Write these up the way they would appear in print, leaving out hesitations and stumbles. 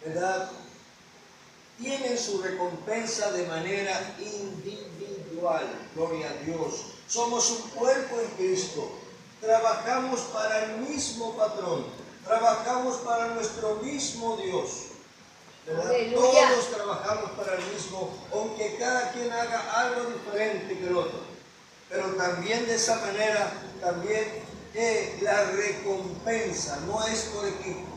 ¿verdad?, tienen su recompensa de manera individual. Gloria a Dios. Somos un cuerpo en Cristo. Trabajamos para el mismo patrón. Trabajamos para nuestro mismo Dios, ¿verdad? Todos trabajamos para el mismo, aunque cada quien haga algo diferente que el otro. Pero también de esa manera, también la recompensa no es por equipo.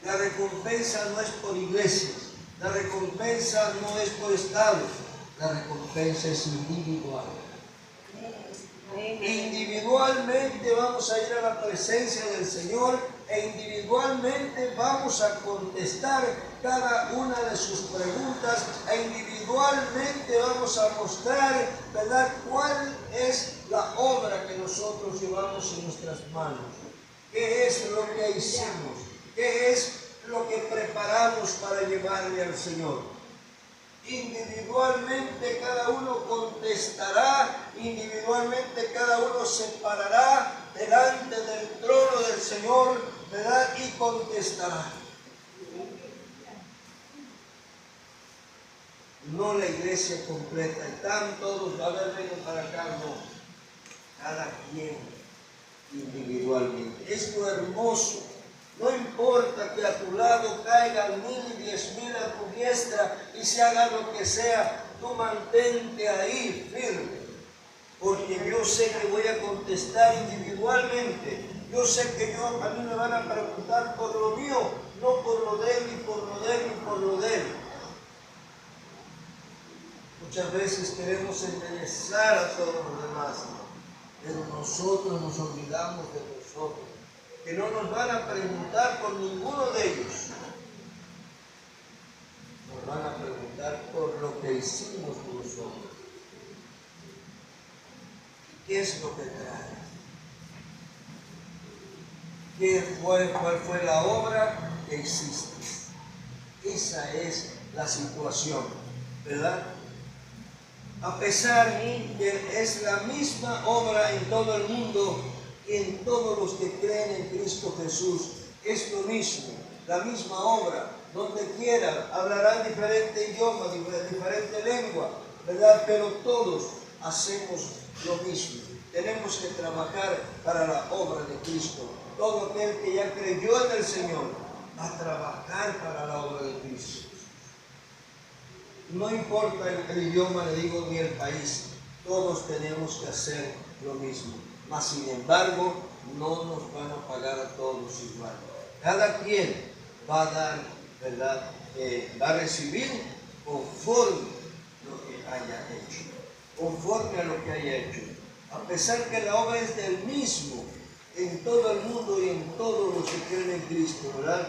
La recompensa no es por iglesias. La recompensa no es por estados. La recompensa es individual. Individualmente vamos a ir a la presencia del Señor e individualmente vamos a contestar cada una de sus preguntas e individualmente vamos a mostrar, ¿verdad?, cuál es la obra que nosotros llevamos en nuestras manos. ¿Qué es lo que hicimos? ¿Qué es lo que preparamos para llevarle al Señor? Individualmente cada uno contestará, individualmente cada uno se parará delante del trono del Señor, ¿verdad?, y contestará. No la iglesia completa, están todos, a ver, vengan para acá, no. Cada quien individualmente. Es lo hermoso. No importa que a tu lado caigan 1000 y 10.000 a tu diestra y se haga lo que sea, tú mantente ahí firme. Porque yo sé que voy a contestar individualmente. Yo sé que a mí me van a preguntar por lo mío, no por lo de él, ni por lo de él, ni por lo de él. Muchas veces queremos enderezar a todos los demás, pero nosotros nos olvidamos de nosotros. Que no nos van a preguntar por ninguno de ellos. Nos van a preguntar por lo que hicimos nosotros. ¿Qué es lo que traes? ¿Cuál fue la obra que hiciste? Esa es la situación, ¿verdad? A pesar que es la misma obra en todo el mundo, y en todos los que creen en Cristo Jesús, es lo mismo, la misma obra. Donde quiera, hablarán diferente idioma, diferente lengua, ¿verdad? Pero todos hacemos lo mismo. Tenemos que trabajar para la obra de Cristo. Todo aquel que ya creyó en el Señor va a trabajar para la obra de Cristo. No importa el idioma, le digo, ni el país, todos tenemos que hacer lo mismo. Mas, sin embargo, no nos van a pagar a todos igual. Cada quien va a dar, ¿verdad?, va a recibir conforme lo que haya hecho. Conforme a lo que haya hecho. A pesar que la obra es del mismo en todo el mundo y en todos los que creen en Cristo, ¿verdad?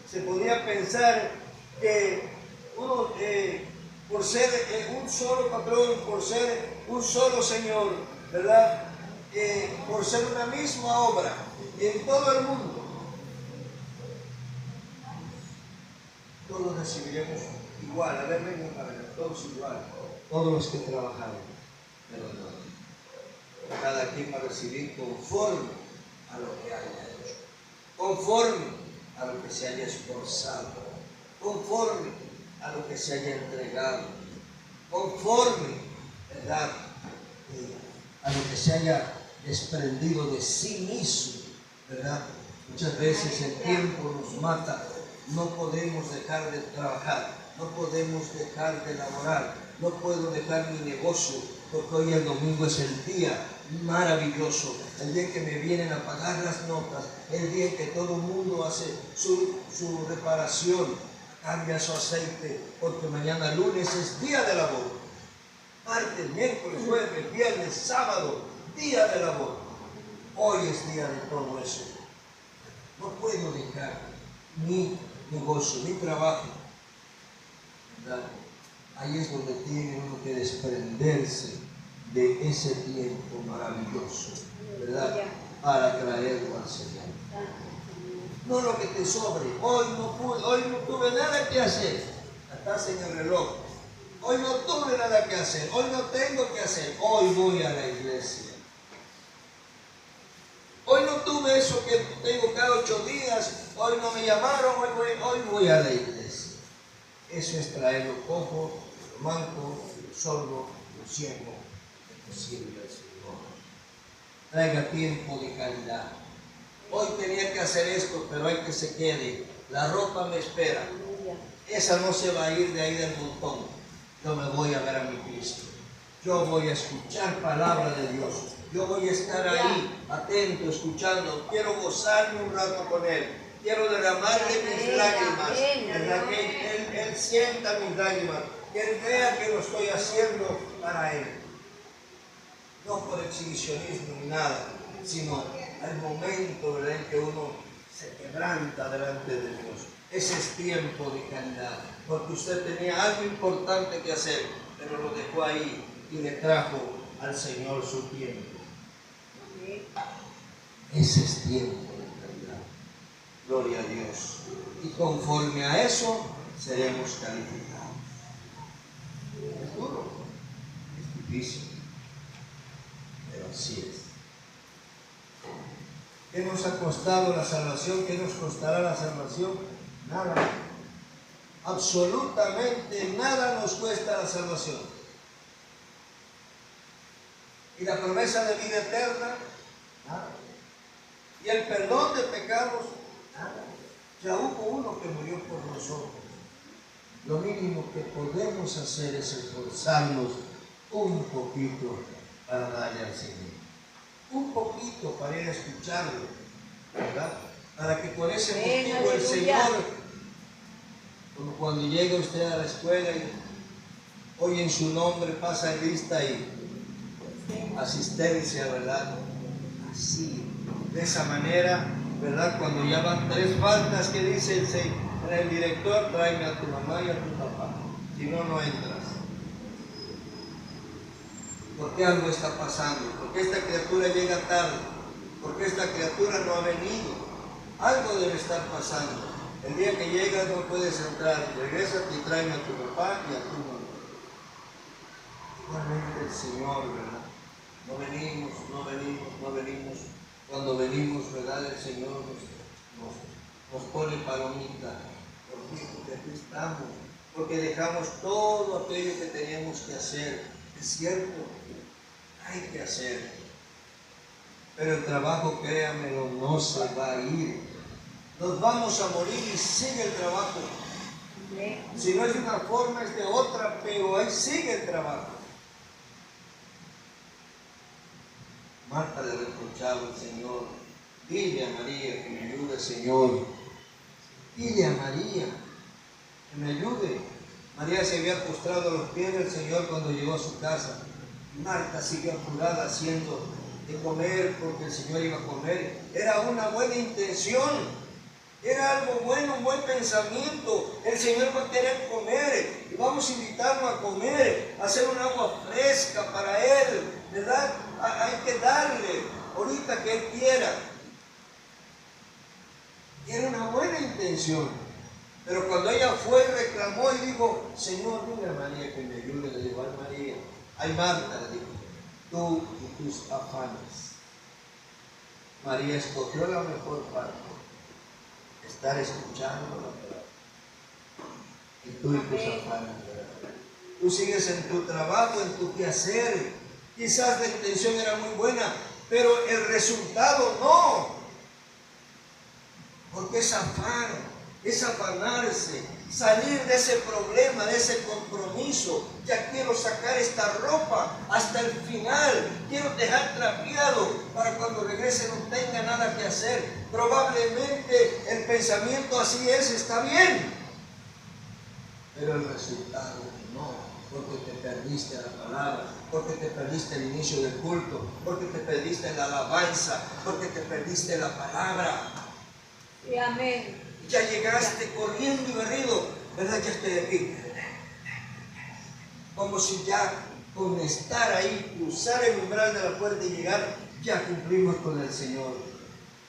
Se podría pensar que uno, por ser un solo patrón, por ser un solo Señor, ¿verdad?, por ser una misma obra y en todo el mundo, todos recibiremos igual. A ver, vengan para acá, todos igual, todos los que trabajaron, pero no, cada quien va a recibir conforme a lo que haya hecho, conforme a lo que se haya esforzado, conforme a lo que se haya entregado, conforme, ¿verdad?, a lo que se haya desprendido de sí mismo, ¿verdad? Muchas veces el tiempo nos mata, no podemos dejar de trabajar, no podemos dejar de laborar, no puedo dejar mi negocio, porque hoy el domingo es el día maravilloso, el día que me vienen a pagar las notas, el día en que todo el mundo hace su reparación, cambia su aceite, porque mañana lunes es día de labor. Martes, miércoles, jueves, viernes, sábado, día de labor. Hoy es día de todo eso. No puedo dejar mi negocio, mi trabajo, ¿verdad? Ahí es donde tiene uno que desprenderse de ese tiempo maravilloso, ¿verdad?, para traerlo al Señor. No lo que te sobre. Hoy no tuve nada que hacer. Estás en el reloj. Hoy no tuve nada que hacer, hoy no tengo que hacer, hoy voy a la iglesia. Hoy no tuve eso que tengo cada 8 días, hoy no me llamaron, hoy voy a la iglesia. Eso es traer lo cojo, lo manco, lo sordo, lo ciego, lo sirve al Señor. Traiga tiempo de calidad. Hoy tenía que hacer esto, pero hay que se quede. La ropa me espera. Esa no se va a ir de ahí del montón. Yo me voy a ver a mi Cristo. Yo voy a escuchar palabra de Dios. Yo voy a estar ahí, atento, escuchando. Quiero gozarme un rato con Él. Quiero derramarle mis lágrimas. ¿Verdad? Que Él sienta mis lágrimas. Que Él vea que lo estoy haciendo para Él. No por exhibicionismo ni nada, sino al momento, ¿verdad?, en que uno se quebranta delante de Dios. Ese es tiempo de calidad. Porque usted tenía algo importante que hacer, pero lo dejó ahí y le trajo al Señor su tiempo. Ese es tiempo de calidad. Gloria a Dios. Y conforme a eso, seremos calificados. Es duro, es difícil, pero así es. ¿Qué nos ha costado la salvación? ¿Qué nos costará la salvación? Nada. Absolutamente nada nos cuesta la salvación. Y la promesa de vida eterna, nada. Y el perdón de pecados, nada. Ya hubo uno que murió por nosotros. Lo mínimo que podemos hacer es esforzarnos un poquito para darle al Señor. Un poquito para ir a escucharlo, ¿verdad? Para que con ese motivo el Señor, como cuando llega usted a la escuela y oye en su nombre, pasa en lista y asistencia, ¿verdad? Así, de esa manera, ¿verdad? Cuando ya van 3 faltas que dice el director, tráeme a tu mamá y a tu papá, si no, no entras. ¿Por qué algo está pasando? ¿Por qué esta criatura llega tarde? ¿Por qué esta criatura no ha venido? Algo debe estar pasando. El día que llegas no puedes entrar. Regrésate y tráeme a tu papá y a tu mamá. Igualmente el Señor, ¿verdad? No venimos. Cuando venimos, ¿verdad? El Señor nos pone palomita. ¿Por qué? Porque aquí estamos. Porque dejamos todo aquello que teníamos que hacer. Es cierto, hay que hacer, pero el trabajo, créanmelo, no se va a ir. Nos vamos a morir y sigue el trabajo. Si no es de una forma, es de otra, pero ahí sigue el trabajo. Marta le reprochaba al Señor: dile a María que me ayude, Señor. Dile a María que me ayude. María se había postrado a los pies del Señor cuando llegó a su casa. Marta siguió apurada haciendo de comer porque el Señor iba a comer. Era una buena intención, era algo bueno, un buen pensamiento. El Señor va a querer comer y vamos a invitarlo a comer, a hacer un agua fresca para Él, ¿verdad? Hay que darle ahorita que Él quiera. Era una buena intención. Pero cuando ella fue y reclamó y dijo: Señor, dile a María que me ayude, le dijo: ay María, ay Marta, le dijo, tú y tus afanes. María escogió la mejor parte, estar escuchando la palabra. Y tú y tus afanes. Tú sigues en tu trabajo, en tu quehacer. Quizás la intención era muy buena, pero el resultado no. Porque es afán. Es afanarse, salir de ese problema, de ese compromiso. Ya quiero sacar esta ropa hasta el final, quiero dejar trapeado para cuando regrese no tenga nada que hacer. Probablemente el pensamiento así es, está bien, pero el resultado no, porque te perdiste la palabra, porque te perdiste el inicio del culto, porque te perdiste la alabanza, porque te perdiste la palabra. Sí, amén. Ya llegaste corriendo y berrido, ¿verdad? Ya estoy aquí. Como si ya con estar ahí, cruzar el umbral de la puerta y llegar, ya cumplimos con el Señor.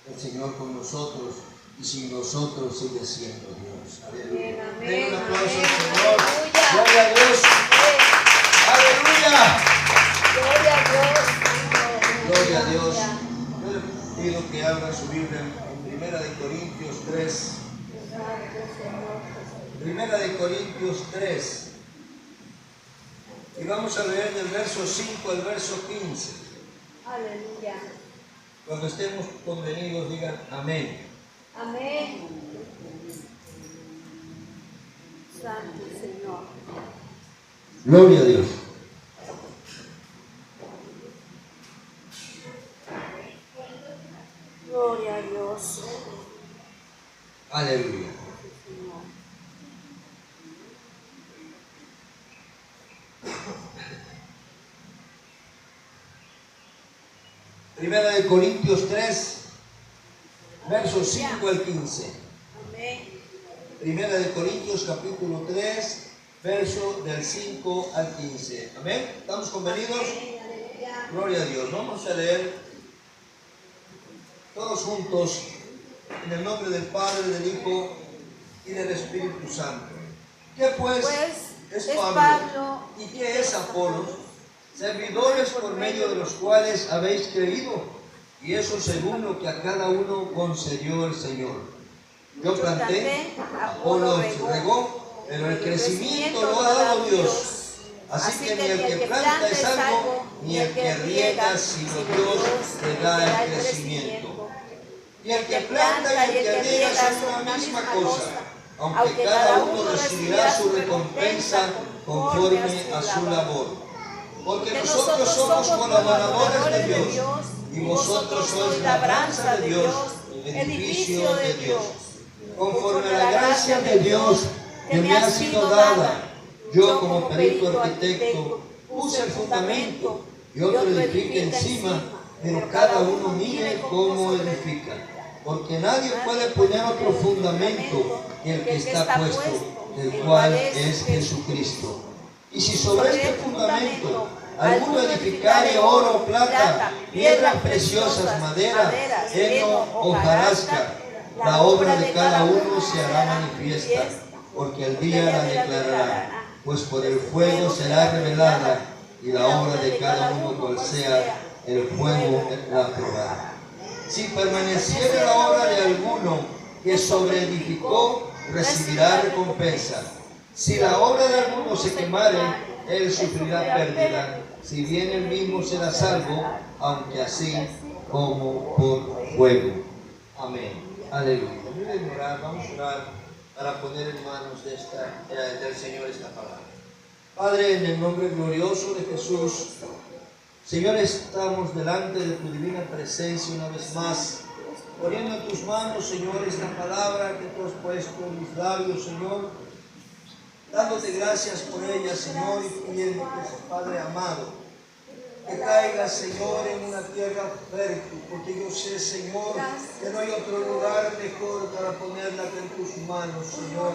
El Señor con nosotros, y sin nosotros sigue siendo Dios. Aleluya. Den un aplauso al Señor. Gloria a Dios. Aleluya. Gloria a Dios. Gloria a Dios. Yo le pido que abra su Biblia en 1 Corintios 3. Primera de Corintios 3. Y vamos a leer del verso 5 al verso 15. Aleluya. Cuando estemos convenidos, digan amén. Amén. Santo Señor. Gloria a Dios. Gloria a Dios. Aleluya. Primera de Corintios 3, versos 5 al 15. Amén. Primera de Corintios capítulo 3, verso del 5 al 15. Amén. ¿Estamos convenidos? Aleluya. Gloria a Dios. Vamos a leer todos juntos en el nombre del Padre, del Hijo y del Espíritu Santo. ¿Qué pues es Pablo? ¿Y qué es Apolos? Servidores por medio de los cuales habéis creído, y eso según lo que a cada uno concedió el Señor. Yo planté, Apolos regó, pero el crecimiento lo ha dado Dios. Así que ni el que planta es algo, ni el que riega, sino Dios que da el crecimiento. Y el que planta y el que riega son una misma cosa, aunque cada uno recibirá su recompensa conforme a su labor. Porque nosotros somos colaboradores de Dios, y vosotros sois labranza de Dios, edificio de Dios. Conforme a la gracia de Dios que me ha sido dada, yo como perito arquitecto puse el fundamento y otro edifica encima, pero cada uno mire cómo edifica. Porque nadie puede poner otro fundamento que el que está puesto, el cual es Jesucristo. Y si sobre este fundamento alguno edificare oro, plata, piedras preciosas, madera, heno, hojarasca, la obra de cada uno se hará manifiesta, porque el día la declarará, pues por el fuego será revelada, y la obra de cada uno cual sea, el fuego la probará. Si permaneciere la obra de alguno que sobreedificó, recibirá recompensa. Si la obra de alguno se quemare, él sufrirá pérdida, si bien él mismo será salvo, aunque así como por fuego. Amén. Aleluya. Vamos a orar para poner en manos del Señor esta palabra. Padre, en el nombre glorioso de Jesús, Señor, estamos delante de tu divina presencia una vez más, poniendo en tus manos, Señor, esta palabra que tú has puesto en mis labios, Señor, dándote gracias por ella, Señor, y pidiéndote, Padre amado, que caiga, Señor, en una tierra fértil, porque yo sé, Señor, que no hay otro lugar mejor para ponerla que en tus manos, Señor,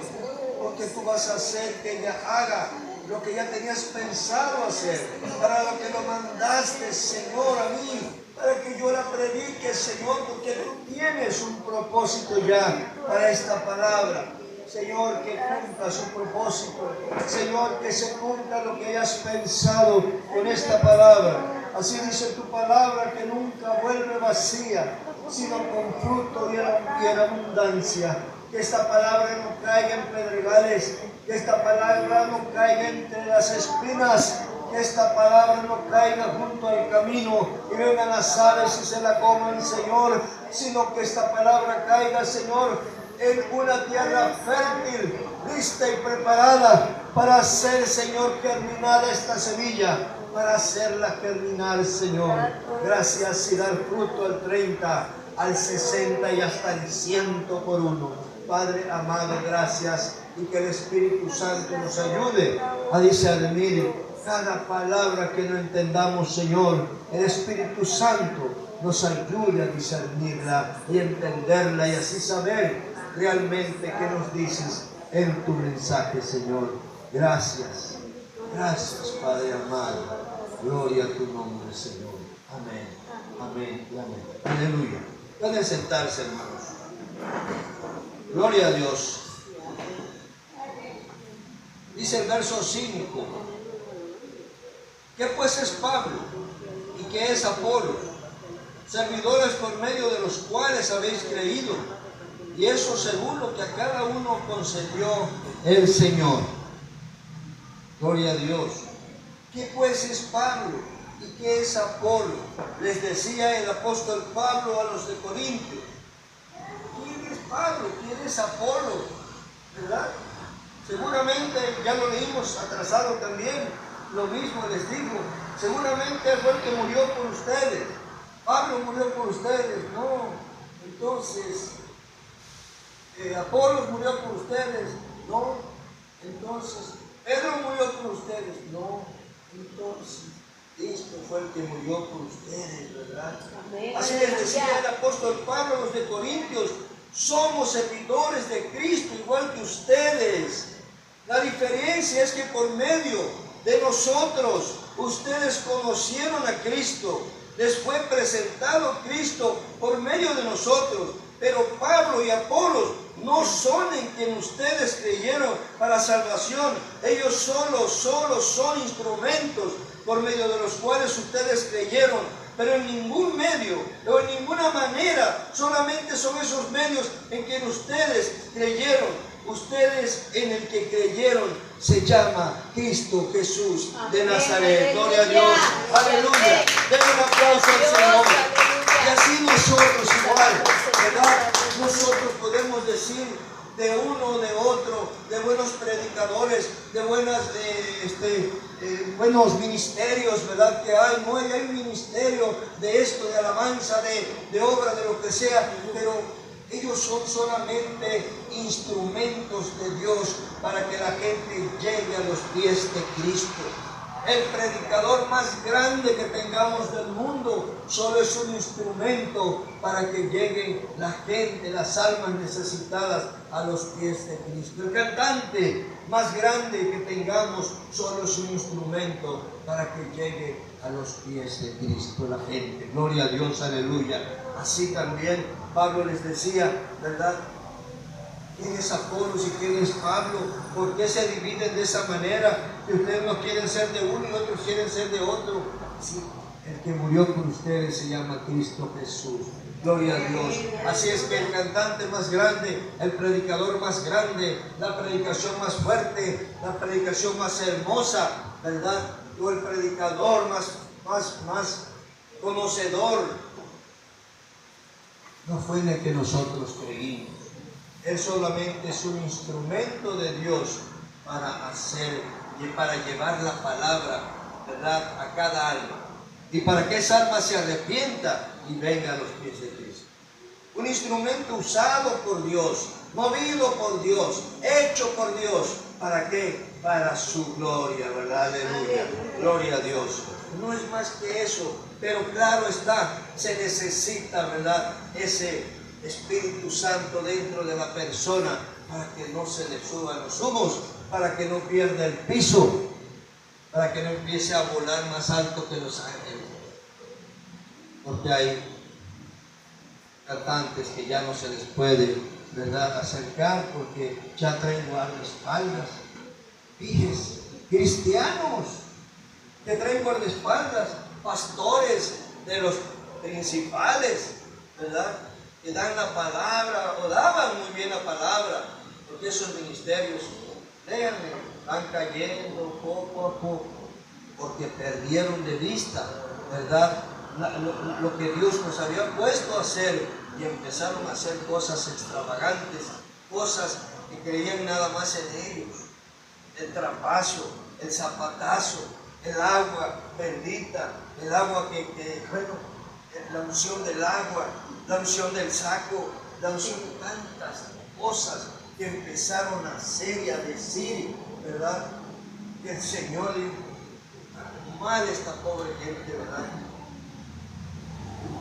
porque tú vas a hacer que ella haga lo que ya tenías pensado hacer, para lo que lo mandaste, Señor, a mí, para que yo la predique, Señor, porque tú tienes un propósito ya para esta palabra. Señor, que cumpla su propósito. Señor, que se cumpla lo que hayas pensado con esta palabra. Así dice tu palabra, que nunca vuelve vacía, sino con fruto y en abundancia. Que esta palabra no caiga en pedregales, que esta palabra no caiga entre las espinas, que esta palabra no caiga junto al camino y vengan las aves y se la coman, Señor, sino que esta palabra caiga, Señor, en una tierra fértil, lista y preparada para hacer, Señor, germinar esta semilla, para hacerla germinar, Señor. Gracias, y dar fruto al 30, al 60 y hasta el 100 por uno. Padre amado, gracias, y que el Espíritu Santo nos ayude a discernir cada palabra que no entendamos, Señor. El Espíritu Santo nos ayude a discernirla y entenderla, y así saber realmente qué nos dices en tu mensaje, Señor. Gracias, gracias, Padre amado. Gloria a tu nombre, Señor. Amén, amén y amén. Aleluya. Pueden sentarse, hermanos. Gloria a Dios. Dice el verso 5. ¿Qué pues es Pablo? ¿Y qué es Apolo? Servidores por medio de los cuales habéis creído, Y eso según lo que a cada uno concedió el Señor. Gloria a Dios. ¿Qué pues es Pablo? ¿Y qué es Apolo? Les decía el apóstol Pablo a los de Corintios. ¿Quién es Pablo? ¿Quién es Apolo? ¿Verdad? Seguramente, ya lo leímos atrasado también, lo mismo les digo, seguramente fue el que murió por ustedes. Pablo murió por ustedes, no. Entonces, Apolos murió por ustedes, no. Entonces, Pedro murió por ustedes, no. Entonces, Cristo fue el que murió por ustedes, ¿verdad? Amén. Así les decía el apóstol Pablo a los de Corintios, somos servidores de Cristo igual que ustedes. La diferencia es que por medio de nosotros ustedes conocieron a Cristo. Les fue presentado Cristo por medio de nosotros. Pero Pablo y Apolos no son en quien ustedes creyeron para salvación. Ellos solo son instrumentos por medio de los cuales ustedes creyeron. Pero en ningún medio o en ninguna manera, solamente son esos medios en que ustedes creyeron. Ustedes en el que creyeron se llama Cristo Jesús de Nazaret. Gloria a Dios. Aleluya. Den un aplauso al Señor. Y así nosotros igual, ¿verdad? Nosotros podemos decir de uno o de otro, de buenos predicadores, de buenos ministerios, ¿verdad? Que hay, no hay un ministerio de esto, de alabanza, de obra, de lo que sea, pero ellos son solamente instrumentos de Dios para que la gente llegue a los pies de Cristo. El predicador más grande que tengamos del mundo solo es un instrumento para que llegue la gente, las almas necesitadas a los pies de Cristo. El cantante más grande que tengamos solo es un instrumento para que llegue a los pies de Cristo la gente. Gloria a Dios, aleluya. Así también Pablo les decía, ¿verdad? ¿Quién es Apolos y quién es Pablo? ¿Por qué se dividen de esa manera? Que ustedes no quieren ser de uno y otros quieren ser de otro. Sí, el que murió por ustedes se llama Cristo Jesús. Gloria a Dios. Así es que el cantante más grande, el predicador más grande, la predicación más fuerte, la predicación más hermosa, ¿verdad? O el predicador más conocedor, no fue en el que nosotros creímos. Él solamente es un instrumento de Dios para llevar la palabra, ¿verdad?, a cada alma. Y para que esa alma se arrepienta y venga a los pies de Cristo. Un instrumento usado por Dios, movido por Dios, hecho por Dios. ¿Para qué? Para su gloria, ¿verdad? Aleluya. Gloria a Dios. No es más que eso, pero claro está, se necesita, ¿verdad?, ese Espíritu Santo dentro de la persona para que no se le suban los humos, para que no pierda el piso, para que no empiece a volar más alto que los ángeles. Porque hay cantantes que ya no se les puede, ¿verdad?, acercar porque ya traen guardaespaldas. Fíjense, cristianos que traen guardaespaldas, pastores de los principales, ¿verdad?, que dan la palabra o daban muy bien la palabra, porque esos ministerios, léanme, van cayendo poco a poco, porque perdieron de vista, ¿verdad?, lo que Dios nos había puesto a hacer y empezaron a hacer cosas extravagantes, cosas que creían nada más en ellos. El trapazo, el zapatazo, el agua bendita, el agua la unción del agua, la unción del saco, la unción de tantas cosas que empezaron a hacer y a decir, ¿verdad? Que el Señor le mal esta pobre gente, ¿verdad?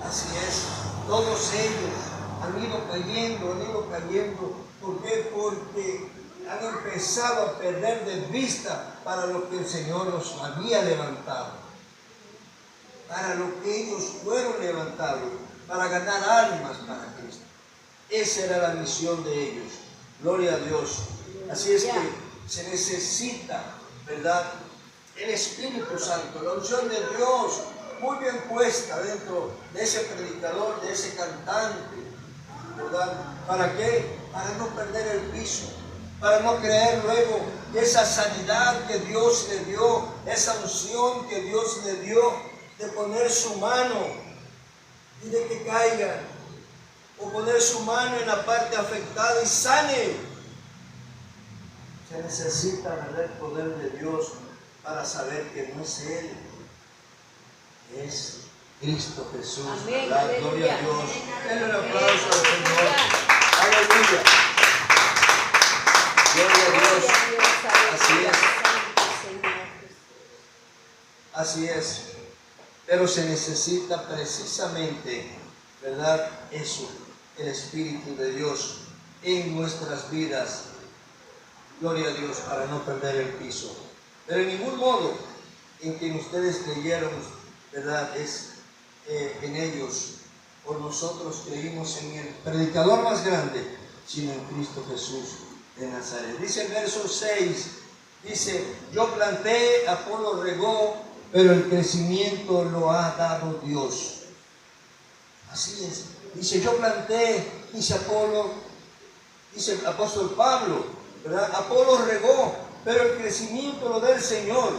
Así es, todos ellos han ido cayendo. ¿Por qué? Porque han empezado a perder de vista para lo que el Señor los había levantado, para lo que ellos fueron levantados, para ganar almas para Cristo. Esa era la misión de ellos. Gloria a Dios. Así es que se necesita, ¿verdad?, el Espíritu Santo, la unción de Dios muy bien puesta dentro de ese predicador, de ese cantante, ¿verdad?, ¿Para qué? Para no perder el piso, para no creer luego que esa sanidad que Dios le dio, esa unción que Dios le dio, de poner su mano y de que caigan, o poner su mano en la parte afectada y sane. Se necesita ver el poder de Dios para saber que no es Él, es Cristo Jesús. Amén, La gloria a Dios. Denle un aplauso al Señor. Aleluya. Gloria a Dios. Así es. Así es. Pero se necesita precisamente, ¿verdad? Eso, el Espíritu de Dios en nuestras vidas. Gloria a Dios, para no perder el piso. Pero en ningún modo en que ustedes creyeron, ¿verdad? Es en ellos, por nosotros creímos en el predicador más grande, sino en Cristo Jesús de Nazaret. Dice el verso 6, dice, yo planté, Apolo regó, pero el crecimiento lo ha dado Dios. Así es. Dice, yo planté, dice Apolo, dice el apóstol Pablo, ¿verdad? Apolo regó, pero el crecimiento lo da el Señor,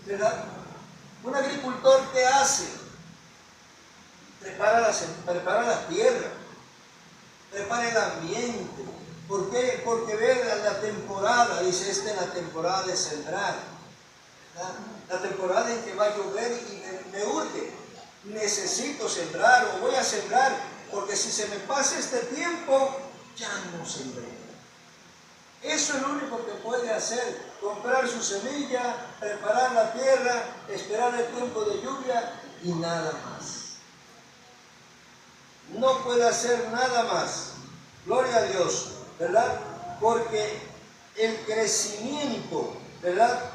¿verdad? Un agricultor, ¿qué hace? Prepara la tierra, prepara el ambiente. ¿Por qué? Porque ve la temporada, dice, esta es la temporada de sembrar, ¿verdad? La temporada en que va a llover y me urge, necesito sembrar o voy a sembrar, porque si se me pasa este tiempo, ya no sembré. Eso es lo único que puede hacer, comprar su semilla, preparar la tierra, esperar el tiempo de lluvia y nada más. No puede hacer nada más. Gloria a Dios, ¿verdad? Porque el crecimiento, ¿verdad?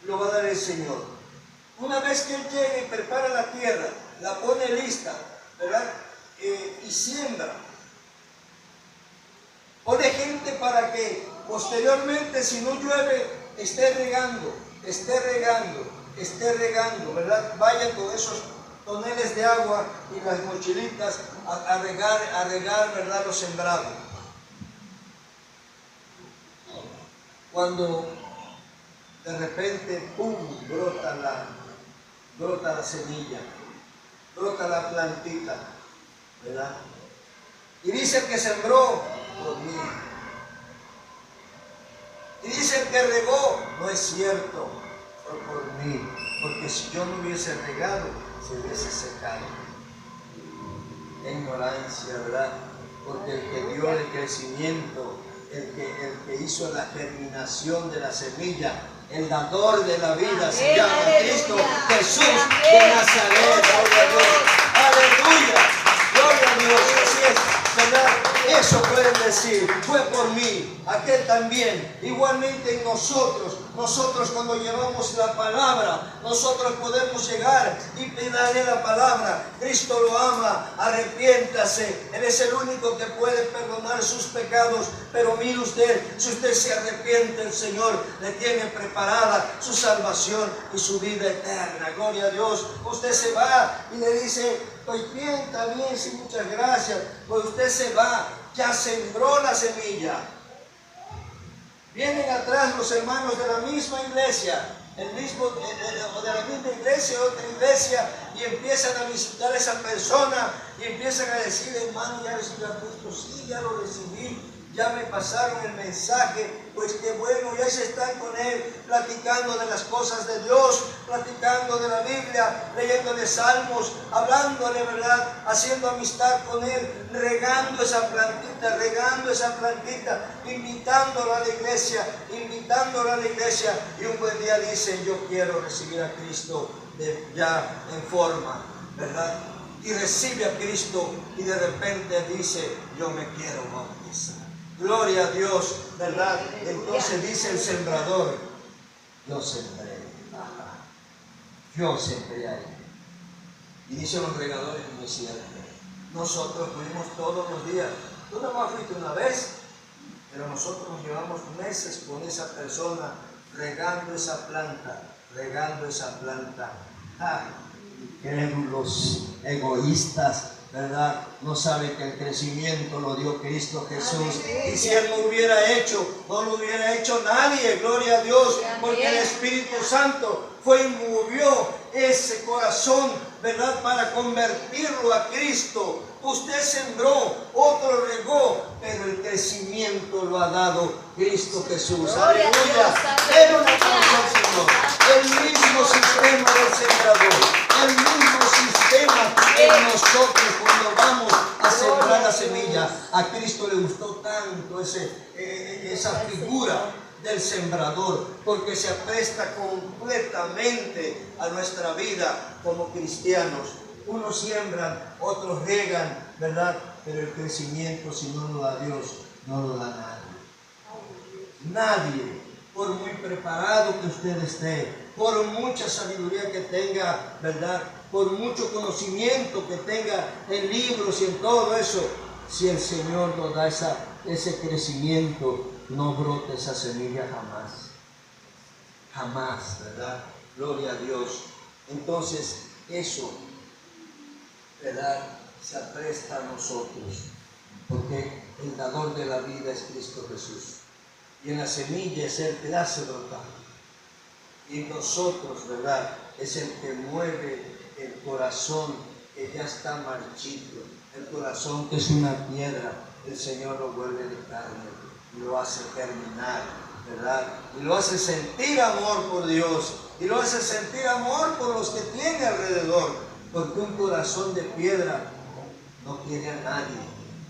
Lo va a dar el Señor. Una vez que Él llegue y prepara la tierra, la pone lista, ¿verdad? Y siembra. Pone gente para que posteriormente, si no llueve, esté regando, ¿verdad? Vayan con esos toneles de agua y las mochilitas a regar, ¿verdad? Lo sembrado. Cuando de repente, ¡pum!, brota la semilla, brota la plantita, ¿verdad? Y dice el que sembró, por mí. Y dice el que regó, no es cierto, fue por mí, porque si yo no hubiese regado, se hubiese secado. Ignorancia, ¿verdad? Porque el que dio el crecimiento, el que hizo la germinación de la semilla, el dador de la vida, se llama Cristo Jesús de Nazaret. Gloria a Dios. Aleluya. Gloria a Dios. Así es, ¿verdad? Eso pueden decir, fue por mí, aquel también. Igualmente en nosotros cuando llevamos la palabra, nosotros podemos llegar y pedirle la palabra. Cristo lo ama, arrepiéntase. Él es el único que puede perdonar sus pecados. Pero mire usted, si usted se arrepiente, el Señor le tiene preparada su salvación y su vida eterna. Gloria a Dios. Usted se va y le dice, estoy bien, está bien, sí, muchas gracias. Pues usted se va, ya sembró la semilla. Vienen atrás los hermanos de la misma iglesia, de la misma iglesia, otra iglesia, y empiezan a visitar a esa persona y empiezan a decir, hermano, ¿ya recibió a Cristo? Sí, ya lo recibí. Ya me pasaron el mensaje, pues qué bueno, ya se están con él, platicando de las cosas de Dios, platicando de la Biblia, leyéndole salmos, hablándole, ¿verdad? Haciendo amistad con él, regando esa plantita, invitándola a la iglesia, y un buen día dicen, yo quiero recibir a Cristo ya en forma, ¿verdad? Y recibe a Cristo y de repente dice, yo me quiero bautizar. Gloria a Dios, ¿verdad? Entonces dice el sembrador, yo sembré ahí. Y dicen los regadores, no es cierto. Nosotros fuimos todos los días. Tú nomás fuiste una vez, pero nosotros nos llevamos meses con esa persona regando esa planta. Crédulos, egoístas, ¿verdad? No sabe que el crecimiento lo dio Cristo Jesús. Y si Él no hubiera hecho, no lo hubiera hecho nadie, gloria a Dios, porque el Espíritu Santo fue y movió ese corazón, ¿verdad? Para convertirlo a Cristo. Usted sembró, otro regó, pero el crecimiento lo ha dado Cristo Jesús. Aleluya. Denle una aplauso al Señor. El mismo sistema del sembrador, el mismo sistema en nosotros cuando vamos a sembrar la semilla. A Cristo le gustó tanto esa figura del sembrador, porque se apresta completamente a nuestra vida como cristianos. Unos siembran, otros regan, ¿verdad? Pero el crecimiento, si no lo da Dios, no lo da nadie. Nadie, por muy preparado que usted esté, por mucha sabiduría que tenga, ¿verdad? Por mucho conocimiento que tenga en libros y en todo eso, si el Señor nos da ese crecimiento, no brota esa semilla jamás. Jamás, ¿verdad? Gloria a Dios. Entonces, eso, ¿verdad? Se apresta a nosotros, porque el dador de la vida es Cristo Jesús. Y en la semilla es el que la hace brotar. Y nosotros, ¿verdad? Es el que mueve el corazón que ya está marchito. El corazón que es una piedra, el Señor lo vuelve de carne y lo hace germinar, ¿verdad? Y lo hace sentir amor por Dios. Y lo hace sentir amor por los que tiene alrededor. Porque un corazón de piedra no quiere a nadie,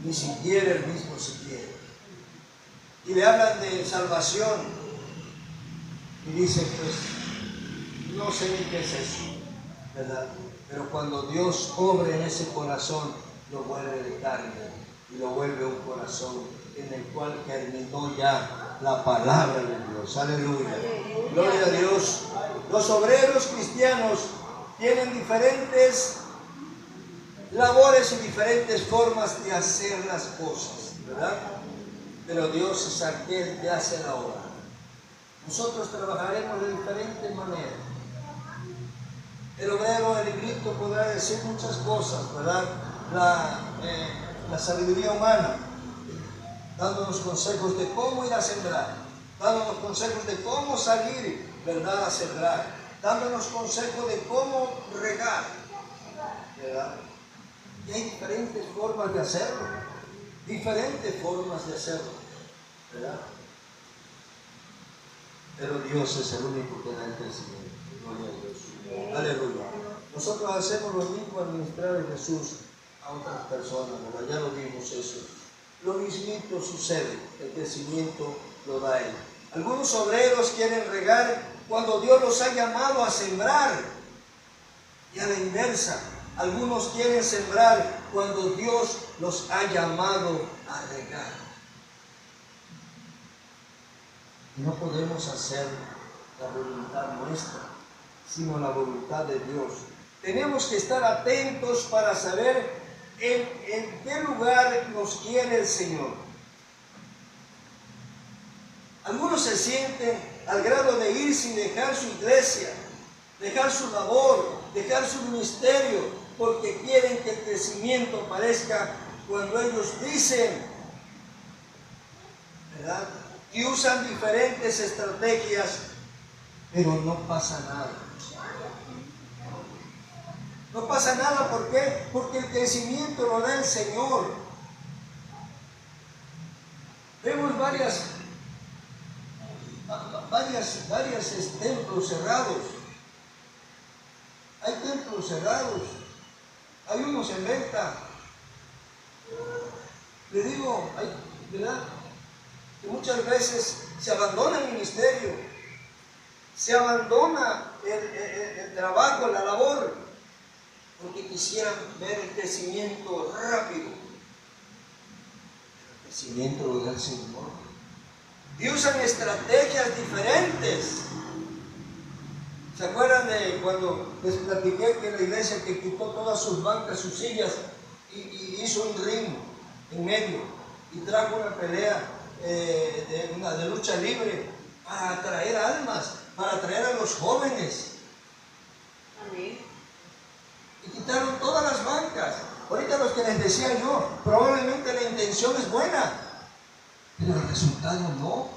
ni siquiera el mismo se quiere. Y le hablan de salvación y dice, pues, no sé ni qué es eso, ¿verdad? Pero cuando Dios obra en ese corazón, lo vuelve de carne y lo vuelve un corazón en el cual germinó ya la palabra de Dios. Aleluya. Gloria a Dios. Los obreros cristianos tienen diferentes labores y diferentes formas de hacer las cosas, ¿verdad? Pero Dios es aquel que hace la obra. Nosotros trabajaremos de diferentes maneras. El obrero, el librito podrá decir muchas cosas, ¿verdad? La sabiduría humana, dándonos consejos de cómo ir a sembrar, dándonos consejos de cómo salir, ¿verdad?, a sembrar, dándonos consejos de cómo regar, ¿verdad? Y hay diferentes formas de hacerlo, ¿verdad? Pero Dios es el único que da el crecimiento. Gloria a Dios. Aleluya. Nosotros hacemos lo mismo administrar de Jesús a otras personas, ¿verdad? Ya lo vimos eso. Lo mismito sucede, el crecimiento lo da Él. Algunos obreros quieren regar cuando Dios los ha llamado a sembrar. Y a la inversa, algunos quieren sembrar cuando Dios los ha llamado a regar. Y no podemos hacer la voluntad nuestra, sino la voluntad de Dios. Tenemos que estar atentos para saber en qué lugar nos quiere el Señor. Algunos se sienten al grado de ir sin dejar su iglesia, dejar su labor, dejar su ministerio, porque quieren que el crecimiento aparezca cuando ellos dicen, ¿verdad? Y usan diferentes estrategias, pero no pasa nada. No pasa nada, ¿por qué? Porque el crecimiento lo da el Señor. Vemos varios templos cerrados. Hay templos cerrados. Hay unos en venta. Le digo, ¿verdad? Que muchas veces se abandona el ministerio, se abandona el trabajo, la labor, porque quisieran ver el crecimiento rápido. El crecimiento lo da el Señor. Y usan estrategias diferentes. ¿Se acuerdan de cuando les platiqué que la iglesia que quitó todas sus bancas, sus sillas y hizo un ring en medio y trajo una pelea de lucha libre para atraer almas, para atraer a los jóvenes? Amén. Y quitaron todas las bancas Ahorita los que les decía yo, probablemente la intención es buena, pero el resultado no.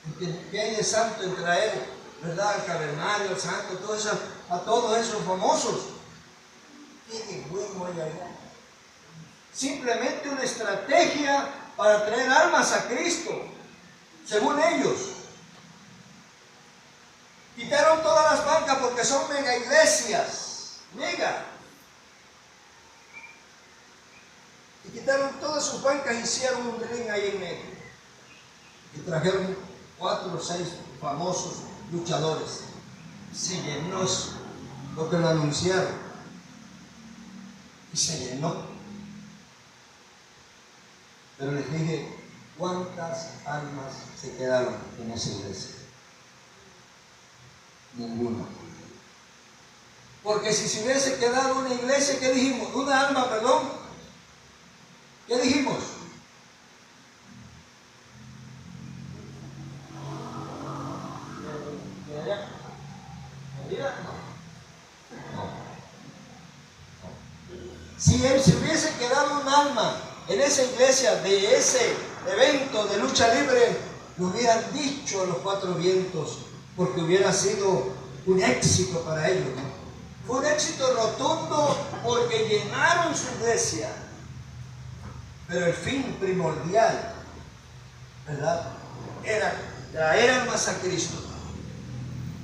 Porque ¿qué hay de santo en traer, verdad, al cavernario, al santo, todo eso, a todos esos famosos? ¿Qué de bueno hay allá? Simplemente una estrategia para traer almas a Cristo, según ellos. Quitaron todas las bancas porque son mega iglesias, mega. Y quitaron todas sus bancas y hicieron un ring ahí en medio. Y trajeron 4 o 6 famosos luchadores. Se llenó lo que lo anunciaron. Y se llenó. Pero les dije, ¿cuántas almas se quedaron en esa iglesia? Ninguna. Porque si se hubiese quedado una iglesia, ¿qué dijimos? Una alma, perdón. ¿Qué dijimos? Si él se hubiese quedado un alma en esa iglesia de ese evento de lucha libre, lo hubieran dicho a los 4 vientos, porque hubiera sido un éxito para ellos, ¿no? Fue un éxito rotundo porque llenaron su iglesia. Pero el fin primordial, ¿verdad?, era traer almas a Cristo.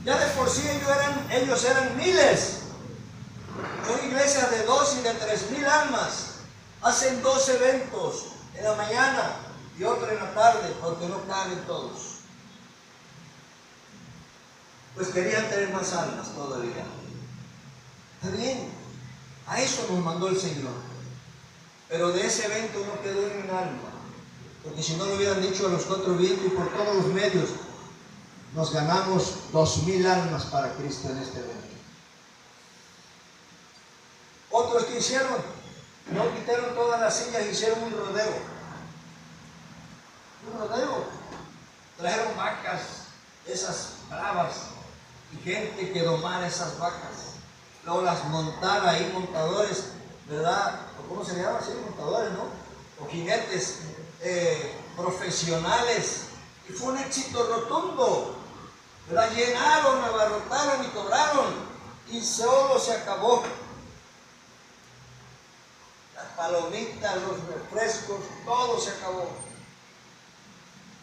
Ya de por sí ellos eran miles. Son iglesias de 2 y de 3,000 almas. Hacen 2 eventos en la mañana y otro en la tarde, porque no caben todos. Pues querían tener más almas todavía. Está bien, a eso nos mandó el Señor. Pero de ese evento no quedó ni un alma, porque si no lo hubieran dicho a los 4 vientos y por todos los medios, nos ganamos 2,000 almas para Cristo en este evento. Otros que hicieron, no quitaron todas las sillas, hicieron un rodeo. Un rodeo. Trajeron vacas, esas bravas, y gente que domara esas vacas. Luego las montara ahí, montadores, ¿verdad? ¿Cómo se llama? Sí, montadores, ¿no? O jinetes profesionales. Y fue un éxito rotundo. ¿Verdad? Llenaron, abarrotaron y cobraron. Y solo se acabó. Las palomitas, los refrescos, todo se acabó.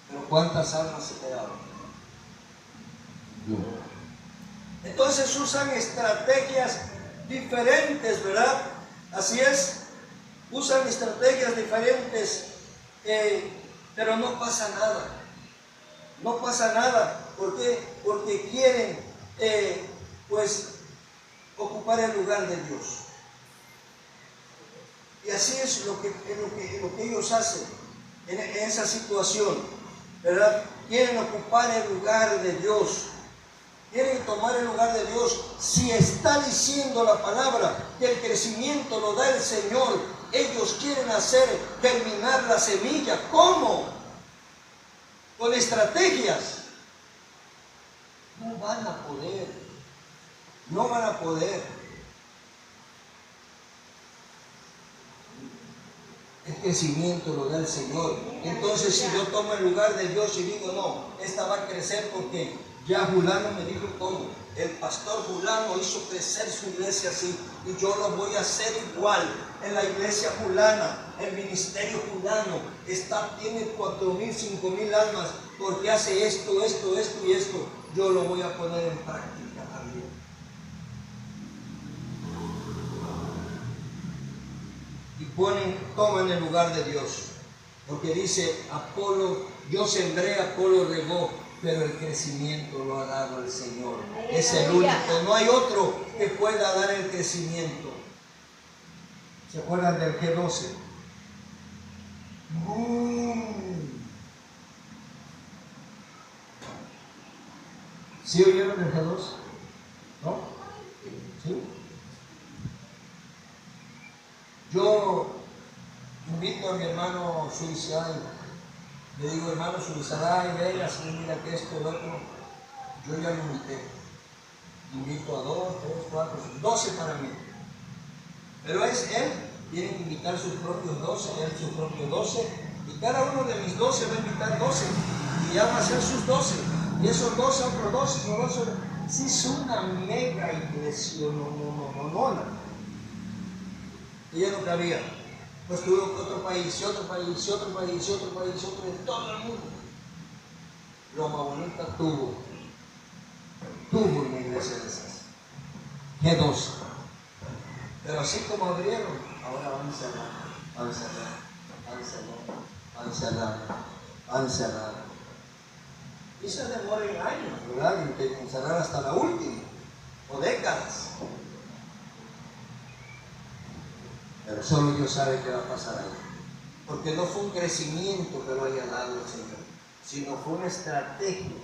Pero ¿cuántas almas se quedaron? Entonces usan estrategias diferentes, ¿verdad? Así es, usan estrategias diferentes, pero no pasa nada. No pasa nada. ¿Por qué? Porque quieren, pues, ocupar el lugar de Dios. Y así es lo que ellos hacen en esa situación, ¿verdad? Quieren ocupar el lugar de Dios. Quieren tomar el lugar de Dios. Si está diciendo la palabra que el crecimiento lo da el Señor, ellos quieren hacer terminar la semilla. ¿Cómo? Con estrategias. No van a poder. No van a poder. El crecimiento lo da el Señor. Entonces, si yo tomo el lugar de Dios y digo, no, esta va a crecer porque ya Fulano me dijo cómo. El pastor Fulano hizo crecer su iglesia así, y yo lo voy a hacer igual. En la iglesia fulana, el ministerio fulano, tiene 4,000, 5,000 almas, porque hace esto, esto, esto y esto. Yo lo voy a poner en práctica también. Y toman el lugar de Dios. Porque dice Apolo, yo sembré, Apolo regó, pero el crecimiento lo ha dado el Señor. Es el único, no hay otro que pueda dar el crecimiento. ¿Se acuerdan del G12? ¿Sí oyeron el G12? ¿No? ¿Sí? Yo invito a mi hermano Suizay. Le digo, hermano Suizay, venga, así, mira que esto, lo otro. Yo ya lo invité. Invito a 2, 3, 4, 12 para mí. Pero es él quieren invitar sus propios 12, él sus propios 12, y cada uno de mis 12 va a invitar 12, y ya van a ser sus 12, y esos 12, otros 12, esos 12, sí es una mega iglesia, no. Y ya no cabía, pues tuvo otro país, y otro país, y otro país, y otro país, y otro, de todo el mundo. Loma Bonita tuvo una iglesia de esas, G12. Pero así como abrieron, ahora van a cerrar. Y se demoran años, ¿verdad? En cerrar hasta la última, o décadas. Pero solo Dios sabe qué va a pasar ahí. Porque no fue un crecimiento que lo haya dado el Señor, sino fue una estrategia.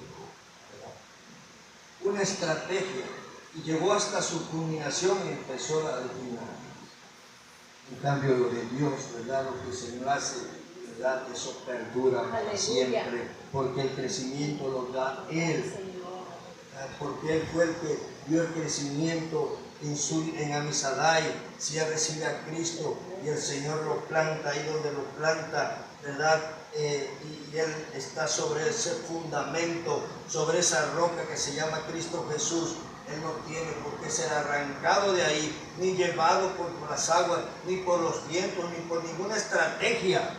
Una estrategia. Y llegó hasta su culminación y empezó a declinar. En cambio, lo de Dios, ¿verdad? Lo que el Señor hace, ¿verdad? Eso perdura para siempre, porque el crecimiento lo da Él. Porque Él fue el que dio el crecimiento en Amisadai. Si Él recibe a Cristo y el Señor lo planta ahí donde lo planta, ¿verdad? Y Él está sobre ese fundamento, sobre esa roca que se llama Cristo Jesús. Él no tiene por qué ser arrancado de ahí, ni llevado por las aguas, ni por los vientos, ni por ninguna estrategia.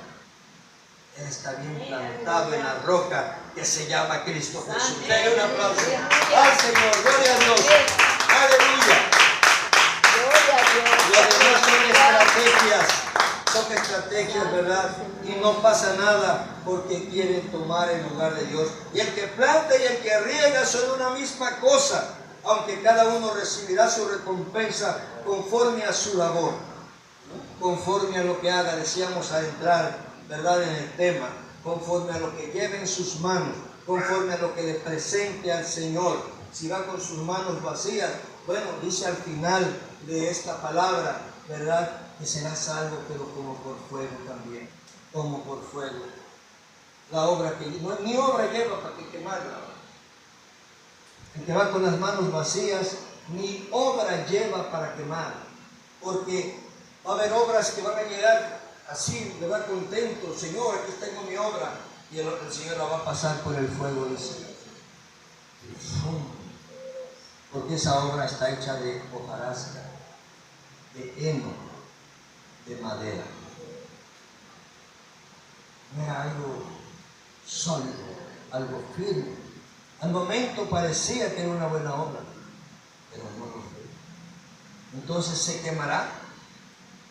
Él está bien plantado en la roca que se llama Cristo Jesús. Denle un aplauso al Señor, gloria a Dios, aleluya. Lo demás son estrategias, ¿verdad? Y no pasa nada porque quieren tomar el lugar de Dios. Y el que planta y el que riega son una misma cosa, aunque cada uno recibirá su recompensa conforme a su labor, conforme a lo que haga. Decíamos al entrar, ¿verdad?, en el tema, conforme a lo que lleve en sus manos, conforme a lo que le presente al Señor. Si va con sus manos vacías, bueno, dice al final de esta palabra, ¿verdad?, que será salvo, pero como por fuego también, como por fuego. La obra que no, ni obra lleva para que quemarla. El que va con las manos vacías, ni obra lleva para quemar, porque va a haber obras que van a llegar así, ¿verdad?, contento. Señor, aquí tengo mi obra, y el Señor la va a pasar por el fuego del Señor. Porque esa obra está hecha de hojarasca, de heno, de madera. No era algo sólido, algo firme. Al momento parecía que era una buena obra, pero no lo fue. Entonces se quemará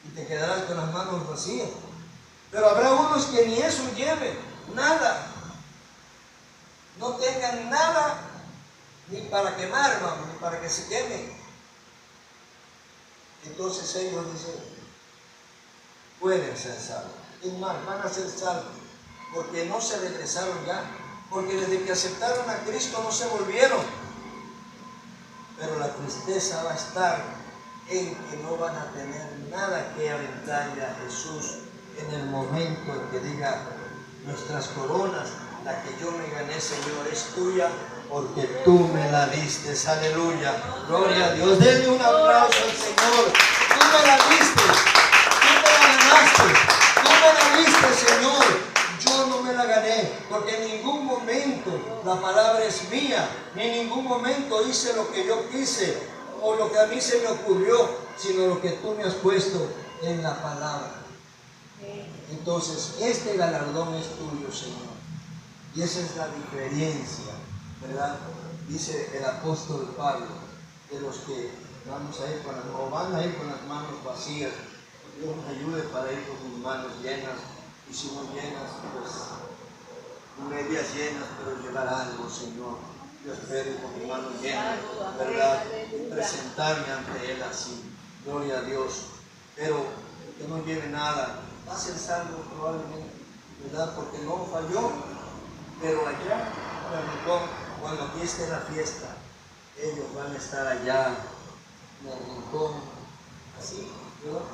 y te quedarás con las manos vacías. Pero habrá unos que ni eso lleven, nada. No tengan nada ni para quemar, vamos, ni para que se quemen. Entonces ellos dicen, pueden ser salvos. Es más, van a ser salvos, porque no se regresaron ya, porque desde que aceptaron a Cristo no se volvieron. Pero la tristeza va a estar en que no van a tener nada que aventarle a Jesús en el momento en que diga, nuestras coronas, la que yo me gané, Señor, es tuya, porque tú me la diste. Aleluya, gloria a Dios. Denle un aplauso al Señor. Tú me la diste, tú me la ganaste, tú me la diste, Señor. Yo no me la gané, porque en ningún momento la palabra es mía, ni en ningún momento hice lo que yo quise o lo que a mí se me ocurrió, sino lo que tú me has puesto en la palabra. Entonces, este galardón es tuyo, Señor. Y esa es la diferencia, ¿verdad? Dice el apóstol Pablo, de los que vamos a ir o van a ir con las manos vacías. Dios nos ayude para ir con sus manos llenas, y si no llenas, pues medias llenas, pero llevar algo, Señor. Yo espero ir con mis manos llenas, ¿verdad? Y presentarme ante Él así. Gloria a Dios. Pero que no lleve nada, va a ser salvo probablemente, ¿verdad? Porque no falló. Pero allá, cuando aquí esté la fiesta, ellos van a estar allá en el rincón, así, ¿verdad?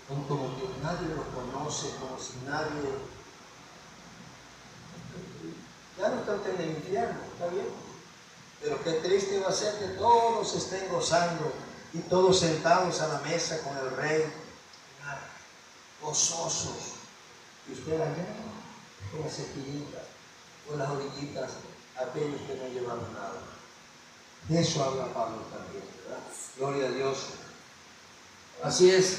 Como que nadie lo conoce, como si nadie. Ya no están en el infierno, ¿está bien? Pero qué triste va a ser que todos estén gozando y todos sentados a la mesa con el Rey, gozosos. Y usted allá, con las esquinitas, con las orillitas, aquellos que no llevaron nada. De eso habla Pablo también, ¿verdad? Gloria a Dios. Así es.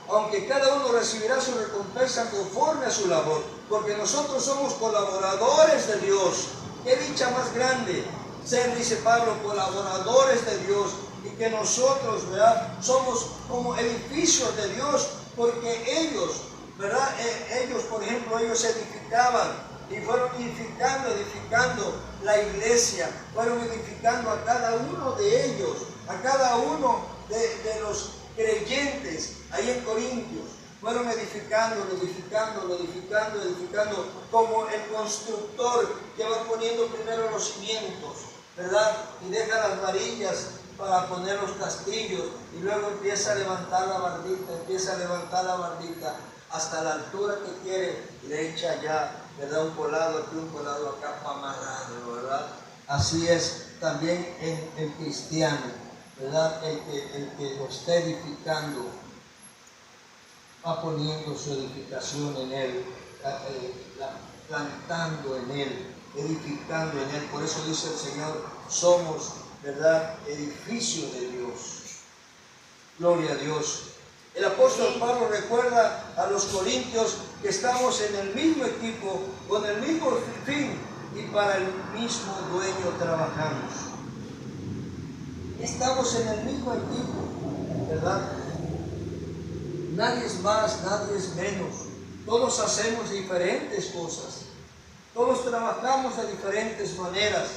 Aunque cada uno recibirá su recompensa conforme a su labor, porque nosotros somos colaboradores de Dios. Qué dicha más grande ser, dice Pablo, colaboradores de Dios, y que nosotros, ¿verdad?, somos como edificios de Dios, porque ellos, ¿verdad?, ellos, por ejemplo, ellos edificaban y fueron edificando la iglesia, fueron edificando a cada uno de ellos, a cada uno de los creyentes ahí en Corintios. Fueron edificando, como el constructor que va poniendo primero los cimientos, ¿verdad? Y deja las varillas para poner los castillos, y luego empieza a levantar la bardita, hasta la altura que quiere, y le echa ya, ¿verdad?, un colado aquí, un colado acá para amarrarlo, ¿verdad? Así es también el cristiano, ¿verdad? El que lo está edificando, va poniendo su edificación en él, plantando en él, edificando en él. Por eso dice el Señor, somos, ¿verdad?, edificio de Dios. Gloria a Dios. El apóstol Pablo recuerda a los corintios que estamos en el mismo equipo, con el mismo fin, y para el mismo dueño trabajamos. Estamos en el mismo equipo, ¿verdad? Nadie es más, nadie es menos. Todos hacemos diferentes cosas. Todos trabajamos de diferentes maneras,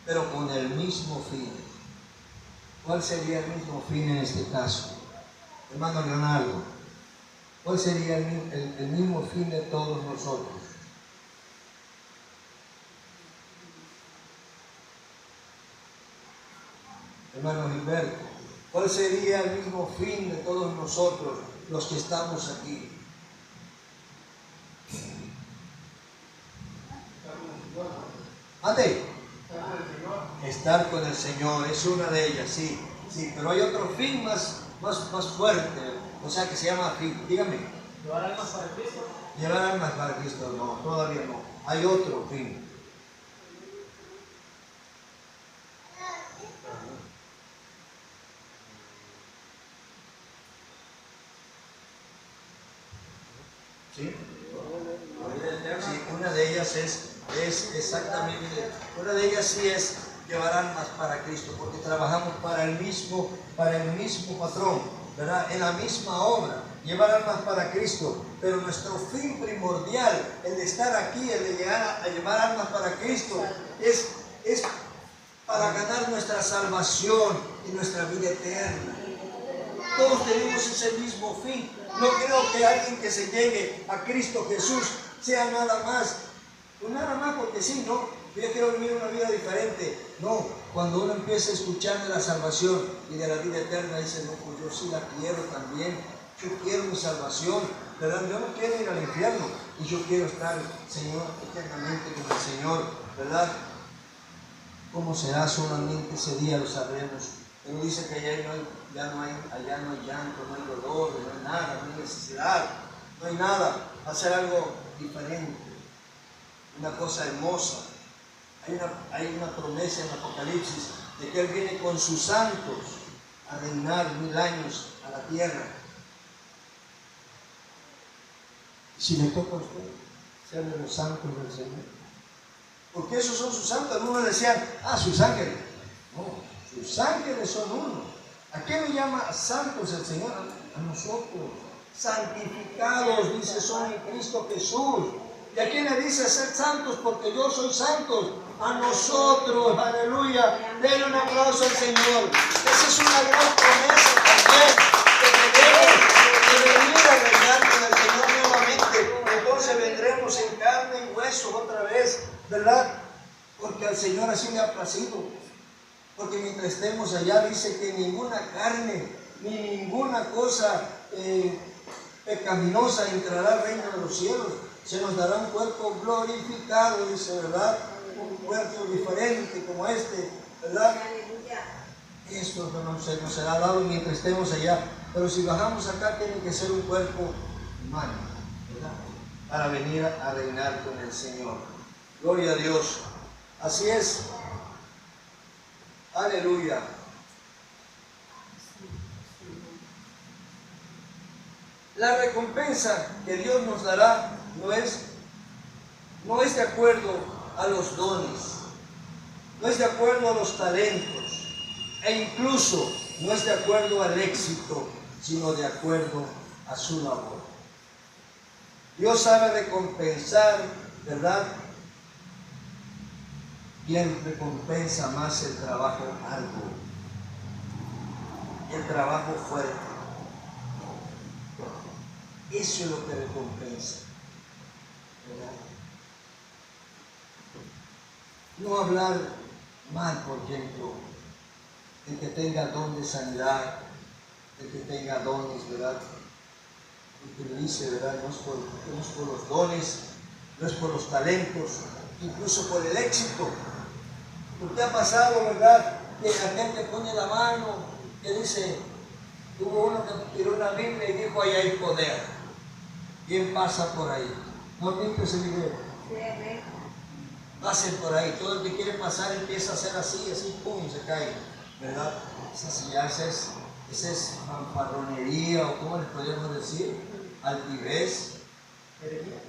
pero con el mismo fin. ¿Cuál sería el mismo fin en este caso? Hermano Leonardo, ¿cuál sería el mismo fin de todos nosotros? Hermano Gilberto, ¿cuál sería el mismo fin de todos nosotros, los que estamos aquí? ¿Ande? Estar con el Señor es una de ellas, sí, pero hay otro fin más fuerte, o sea, que se llama fin. Dígame. ¿Llevar almas para Cristo? Llevar almas para Cristo, no, todavía no. Hay otro fin. ¿Sí? Sí, una de ellas es exactamente, una de ellas sí es llevar almas para Cristo, porque trabajamos para el mismo patrón, ¿verdad? En la misma obra, llevar almas para Cristo, pero nuestro fin primordial, el de estar aquí, el de llegar a llevar almas para Cristo, es para ganar nuestra salvación y nuestra vida eterna. Todos tenemos ese mismo fin. No creo que alguien que se llegue a Cristo Jesús sea nada más porque sí, no, yo quiero vivir una vida diferente. No, cuando uno empieza a escuchar de la salvación y de la vida eterna, dice, no, pues yo sí la quiero también, yo quiero mi salvación, ¿verdad? Yo no quiero ir al infierno y yo quiero estar, Señor, eternamente con el Señor, ¿verdad? ¿Cómo será solamente ese día? Lo sabremos. Pero dice que allá no hay llanto, no hay dolor, no hay nada, no hay necesidad, no hay nada. Hacer algo diferente, una cosa hermosa. Hay una promesa en Apocalipsis de que Él viene con sus santos a reinar 1000 años a la tierra. Si le toca a usted ser de los santos del Señor, porque esos son sus santos. Algunos decían, sus ángeles. No. Sus ángeles son uno. ¿A qué le llama santos el Señor? A nosotros. Santificados, dice, son en Cristo Jesús. ¿Y a quién le dice ser santos? Porque yo soy santos. A nosotros, aleluya. Denle un aplauso al Señor. Esa es una gran promesa también. Que tenemos de venir a reinar con el Señor nuevamente. Entonces vendremos en carne y hueso otra vez, ¿verdad? Porque al Señor así le ha placido. Porque mientras estemos allá, dice que ninguna carne, ni ninguna cosa pecaminosa entrará al reino de los cielos. Se nos dará un cuerpo glorificado, dice, ¿verdad? Un cuerpo diferente como este, ¿verdad? Esto no se nos será dado mientras estemos allá. Pero si bajamos acá, tiene que ser un cuerpo humano, ¿verdad? Para venir a reinar con el Señor. Gloria a Dios. Así es. Aleluya. La recompensa que Dios nos dará no es de acuerdo a los dones, no es de acuerdo a los talentos, e incluso no es de acuerdo al éxito, sino de acuerdo a su labor. Dios sabe recompensar, ¿verdad? Y Él recompensa más el trabajo arduo, el trabajo fuerte. Eso es lo que recompensa, ¿verdad? No hablar mal, por ejemplo, el que tenga don de sanidad, el que tenga dones, ¿verdad? El que lo dice, ¿verdad? No es por los dones, no es por los talentos, incluso por el éxito. Porque ha pasado, ¿verdad? Que la gente pone la mano, que dice, hubo uno que tiró una Biblia y dijo, ahí hay poder. ¿Quién pasa por ahí? ¿No han visto ese video? Sí, Pasen por ahí. Todo el que quiere pasar empieza a hacer así, pum, se cae. ¿Verdad? Esa es fanfarronería, o ¿cómo les podríamos decir? Altivez. Herejía.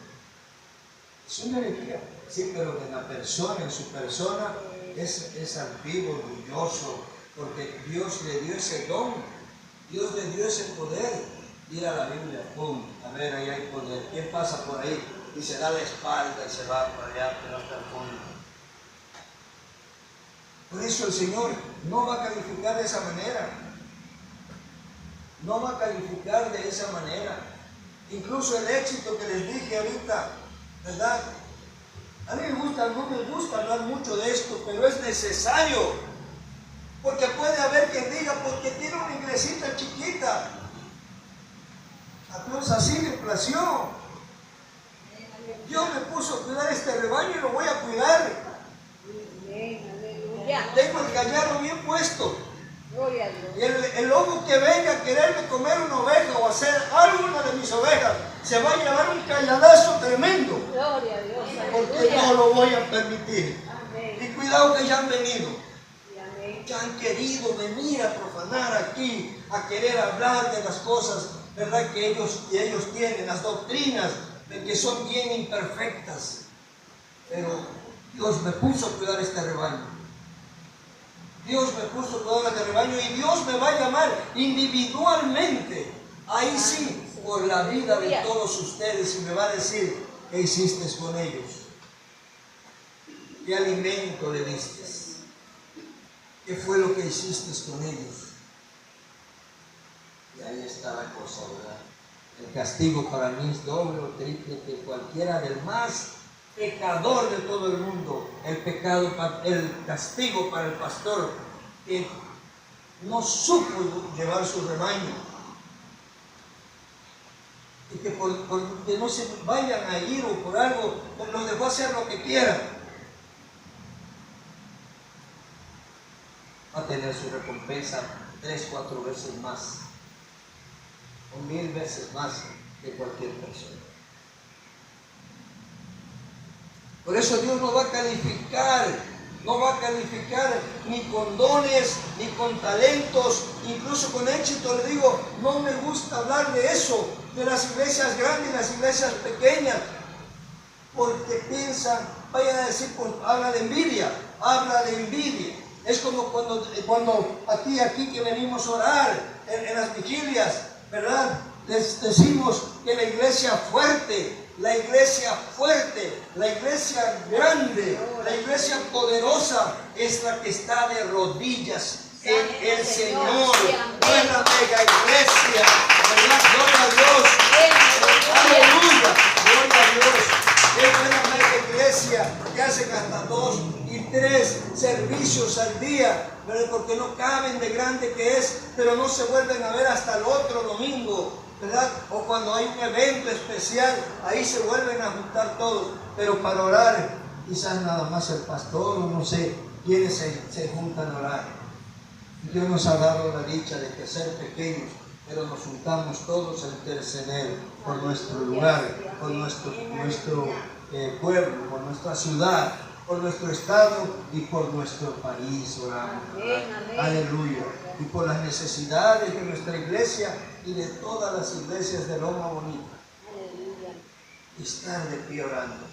Es una herejía. Sí, pero en la persona, en su persona, es altivo, orgulloso, porque Dios le dio ese don, Dios le dio ese poder. Mira la Biblia, pum, a ver, ahí hay poder. ¿Quién pasa por ahí? Y se da la espalda y se va para allá, pero hasta el fondo. Por eso el Señor no va a calificar de esa manera. No va a calificar de esa manera. Incluso el éxito que les dije ahorita, ¿verdad? A mí no me gusta hablar mucho de esto, pero es necesario. Porque puede haber quien diga, porque tiene una iglesita chiquita. A Dios así le plació. Dios me puso a cuidar este rebaño y lo voy a cuidar. Aleluya. Tengo el callado bien puesto. Gloria a Dios. Y el lobo que venga a quererme comer una oveja o hacer alguna de mis ovejas, se va a llevar un calladazo tremendo. Gloria a Dios. Porque no lo voy a permitir. Amén. Y cuidado que ya han venido. Y amén. Ya han querido venir a profanar aquí, a querer hablar de las cosas, ¿verdad? Que ellos tienen, las doctrinas, de que son bien imperfectas. Pero Dios me puso a cuidar este rebaño. Dios me puso a cuidar este rebaño y Dios me va a llamar individualmente. Ahí sí, por la vida de todos ustedes, y me va a decir, ¿qué hiciste con ellos? ¿Qué alimento le diste? ¿Qué fue lo que hiciste con ellos? Y ahí está la cosa, ¿verdad? El castigo para mí es doble o triple que cualquiera del más pecador de todo el mundo. El castigo para el pastor que no supo llevar su rebaño. Y que porque no se vayan a ir o por algo, los dejó hacer lo que quieran. Va a tener su recompensa 3, 4 veces más. O 1000 veces más que cualquier persona. Por eso Dios no va a calificar ni con dones, ni con talentos, incluso con éxito. Le digo, no me gusta hablar de eso, de las iglesias grandes y las iglesias pequeñas, porque piensan, vaya a decir, pues, habla de envidia. Es como cuando aquí que venimos a orar en las vigilias, ¿verdad? Les decimos que la iglesia fuerte, la iglesia grande, la iglesia poderosa es la que está de rodillas en el Señor. No es la mega iglesia, ¿verdad? Gloria a Dios. Aleluya. Gloria a Dios. Es una mega iglesia que hacen hasta 2 y 3 servicios al día, ¿verdad? Porque no caben de grande que es, pero no se vuelven a ver hasta el otro domingo, ¿verdad? O cuando hay un evento especial, ahí se vuelven a juntar todos, pero para orar, quizás nada más el pastor, o no sé quiénes se juntan a orar. Dios nos ha dado la dicha de que ser pequeños, pero nos juntamos todos a interceder por nuestro lugar, por nuestro pueblo, por nuestra ciudad, por nuestro estado y por nuestro país. Oramos. Aleluya. Y por las necesidades de nuestra iglesia y de todas las iglesias de Loma Bonita. Aleluya. Estar de pie orando.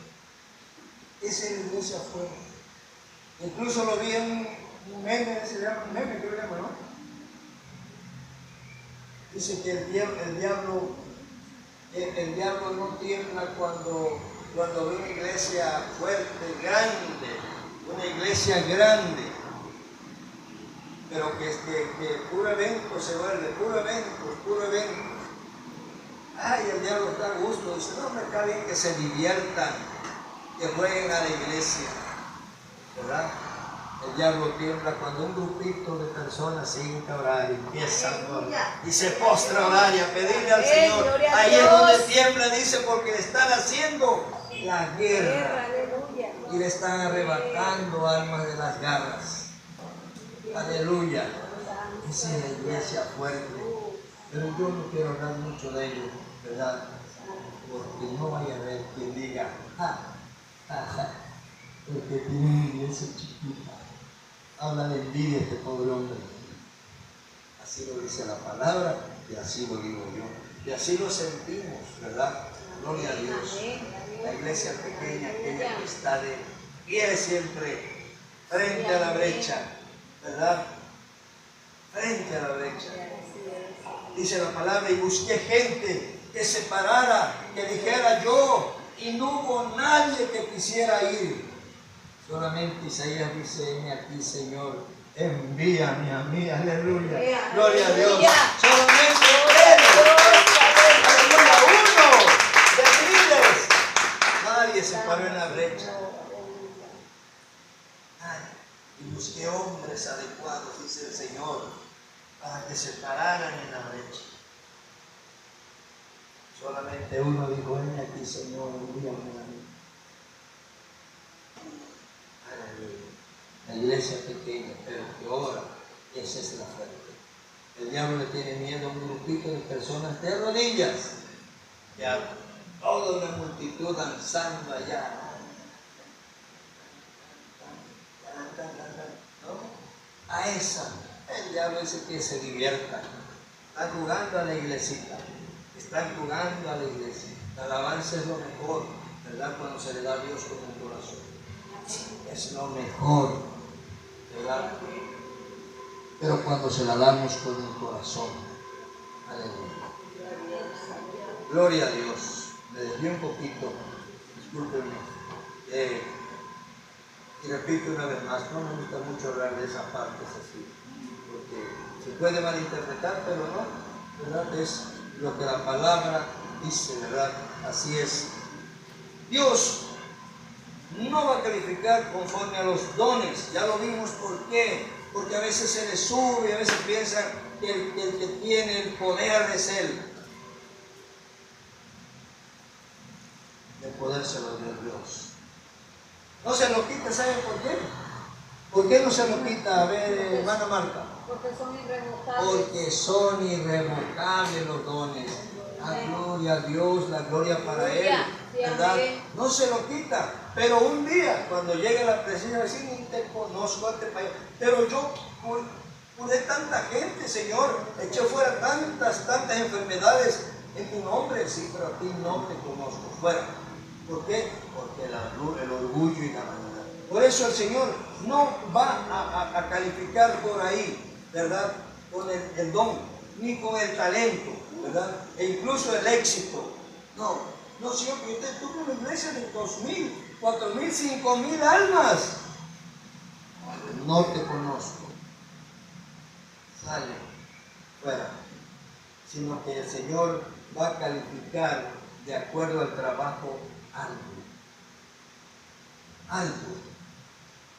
Esa es la iglesia fuerte. Incluso lo vi en un meme, se llama meme, creo que llama, ¿no? Dice que el diablo no tiembla cuando ve una iglesia fuerte, una iglesia grande, pero que puro evento se vuelve, puro evento. Ay, el diablo está a gusto, dice, no, me está bien que se diviertan, que jueguen a la iglesia, ¿verdad? El diablo tiembla cuando un grupito de personas se hinca a orar y empieza a orar y se postra a orar y a pedirle al Señor. Ahí es donde tiembla, dice, porque le están haciendo la guerra y le están arrebatando almas de las garras. Aleluya. Esa es la iglesia fuerte. Pero yo no quiero hablar mucho de ello, ¿verdad? Porque no vaya a haber quien diga, porque tiene una iglesia chiquita. Habla de envidia este pobre hombre. Así lo dice la palabra y así lo digo yo. Y así lo sentimos, ¿verdad? Gloria a Dios. La iglesia pequeña, aquella que está de pie siempre frente a la brecha, ¿verdad? Frente a la brecha. Dice la palabra, y busqué gente que se parara, que dijera yo, y no hubo nadie que quisiera ir. Solamente Isaías dice, heme aquí, Señor, envíame a mí, aleluya. Gloria a Dios. Solamente él, aleluya, uno de miles. Nadie se paró en la brecha. Nadie. Y busqué hombres adecuados, dice el Señor, para que se pararan en la brecha. Solamente uno dijo, heme aquí, Señor, envíame a mí. La iglesia pequeña, pero que ora, esa es la fuerte. El diablo le tiene miedo a un grupito de personas de rodillas, ya toda una multitud danzando allá. ¿No? A esa, el diablo dice que se divierta. Están jugando a la iglesita, están jugando a la iglesia. La alabanza es lo mejor, ¿verdad? Cuando se le da a Dios con un corazón. Es lo mejor, ¿verdad? Pero cuando se la damos con el corazón, aleluya. Gloria a Dios. Me desvío un poquito, discúlpenme. Y repito una vez más, no me gusta mucho hablar de esa parte así, porque se puede malinterpretar, pero no, ¿verdad? Es lo que la palabra dice, ¿verdad? Así es. Dios no va a calificar conforme a los dones. Ya lo vimos por qué. Porque a veces se le sube, a veces piensan que el que tiene el poder es Él. El poder se lo dio Dios. No se lo quita, ¿saben por qué? ¿Por qué no se lo quita? A ver, hermana Marta. Porque son irrevocables. Porque son irrevocables los dones. La gloria a Dios, la gloria para Él, ¿verdad? No se lo quita, pero un día, cuando llegue la presencia, va a decir, ni te conozco, pero yo curé tanta gente, Señor, eché fuera tantas enfermedades en tu nombre, sí, pero a ti no te conozco, fuera. ¿Por qué? Porque el orgullo y la vanidad. Por eso el Señor no va a calificar por ahí, ¿verdad? Con el don, ni con el talento, ¿verdad? E incluso el éxito. No, Señor, que usted tuvo una iglesia de 2,000, 4,000, 5,000 almas. No te conozco. Sale, fuera. Sino que el Señor va a calificar de acuerdo al trabajo alto.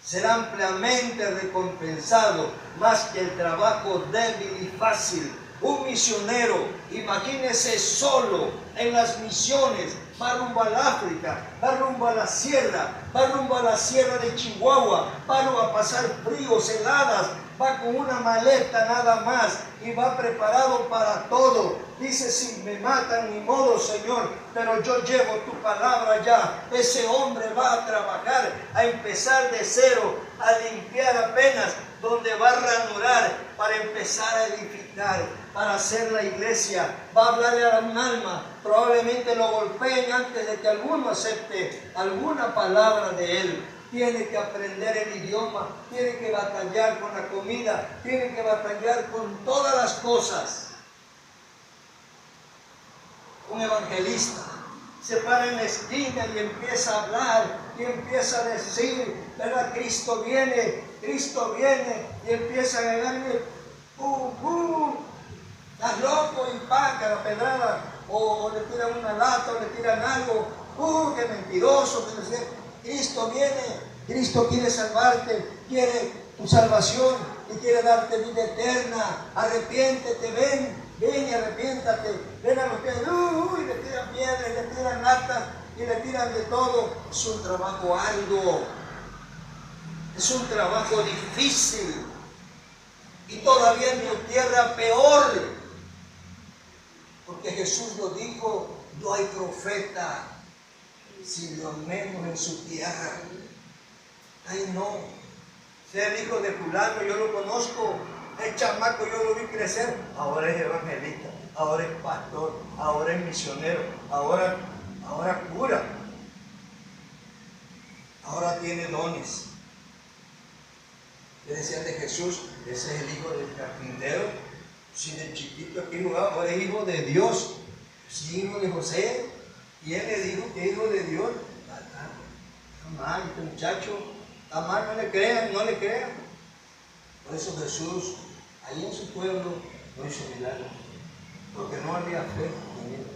Será ampliamente recompensado más que el trabajo débil y fácil. Un misionero, imagínese solo en las misiones, va rumbo al África, va rumbo a la sierra, va rumbo a la sierra de Chihuahua, va a pasar fríos, heladas, va con una maleta nada más y va preparado para todo. Dice, si me matan, ni modo, Señor, pero yo llevo tu palabra ya. Ese hombre va a trabajar, a empezar de cero, a limpiar apenas, donde va a ranurar para empezar a edificar, para hacer la iglesia. Va a hablarle a un alma, probablemente lo golpeen antes de que alguno acepte alguna palabra de él. Tiene que aprender el idioma, tiene que batallar con la comida, tiene que batallar con todas las cosas. Un evangelista se para en la esquina y empieza a hablar y empieza a decir, ¿verdad? Cristo viene, y empieza a ganarle, estás loco, y paga la pedrada, o le tiran una lata, o le tiran algo, qué mentiroso, Cristo viene, Cristo quiere salvarte, quiere tu salvación y quiere darte vida eterna. Arrepiéntete, ven y arrepiéntate, ven a los pies, le tiran piedras, le tiran latas y le tiran de todo. Es un trabajo arduo, es un trabajo difícil, y todavía en tu tierra peor, porque Jesús lo dijo, no hay profeta sin lo menos en su tierra. Ay, no, sea el hijo de fulano, yo lo conozco, el chamaco yo lo vi crecer, ahora es evangelista, ahora es pastor, ahora es misionero, ahora cura, ahora tiene dones. Le decían de Jesús, ese es el hijo del carpintero, si de chiquito aquí jugaba, ahora es hijo de Dios, sí, hijo de José. Y él le dijo que hijo de Dios. Está mal, este muchacho, está mal, no le crean. Por eso Jesús, ahí en su pueblo, no hizo milagros, porque no había fe en él.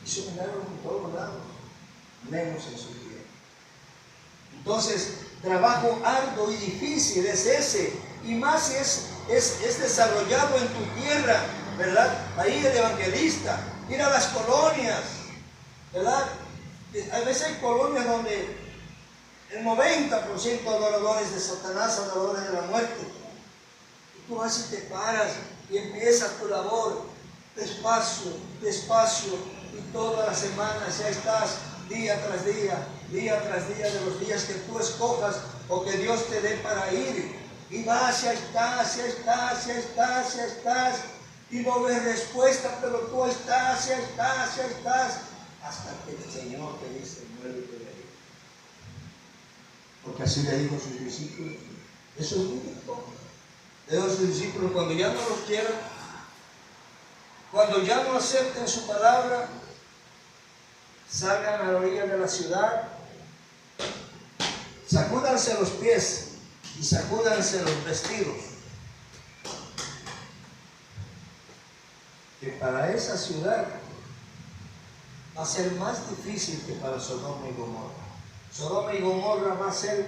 Hizo milagros en todos lados, menos en su tierra. Entonces, trabajo arduo y difícil es ese, y más si es desarrollado en tu tierra, ¿verdad? Ahí el evangelista, ir a las colonias, ¿verdad? A veces hay colonias donde el 90% adoradores de Satanás, adoradores de la muerte. Y tú vas y te paras y empiezas tu labor despacio, y todas las semanas ya estás día tras día de los días que tú escojas o que Dios te dé para ir. Y vas, ya estás, y no ves respuesta, pero tú estás, hasta que el Señor te dice, muévete de ahí. Porque así le dijo a sus discípulos. Eso es bíblico. Le dijo a sus discípulos, cuando ya no los quieran, cuando ya no acepten su palabra, salgan a la orilla de la ciudad, sacúdanse los pies y sacúdanse los vestidos. Que para esa ciudad va a ser más difícil que para Sodoma y Gomorra. Sodoma y Gomorra va a ser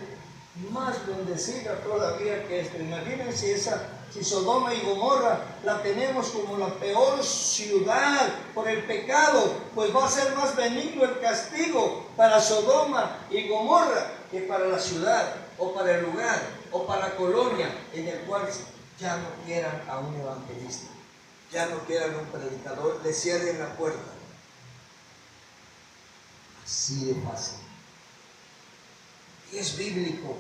más bendecida todavía que esto. Imagínense si Sodoma y Gomorra la tenemos como la peor ciudad por el pecado, pues va a ser más benigno el castigo para Sodoma y Gomorra que para la ciudad, o para el lugar, o para la colonia en el cual ya no quieran a un evangelista, ya no quieran a un predicador, le cierren la puerta. Así de fácil. Y es bíblico,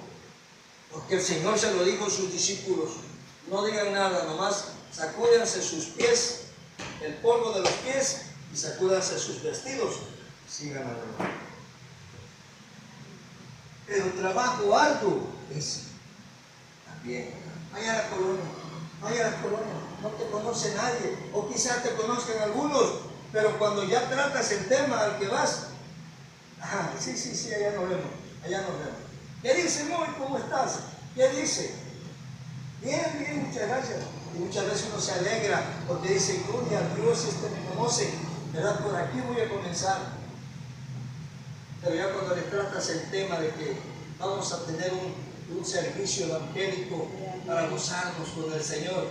porque el Señor se lo dijo a sus discípulos: no digan nada, nomás sacúdense sus pies, el polvo de los pies, y sacúdanse sus vestidos, sigan adelante. Pero trabajo arduo es también. Vaya a la colonia, no te conoce nadie, o quizás te conozcan algunos, pero cuando ya tratas el tema al que vas, sí, allá nos vemos. ¿Qué dice, Moy? ¿Cómo estás? ¿Qué dice? Bien, muchas gracias. Y muchas veces uno se alegra porque dice, gloria a Dios, me conoce, ¿verdad? Por aquí voy a comenzar. Pero ya cuando le tratas el tema de que vamos a tener un servicio evangélico para gozarnos con el Señor.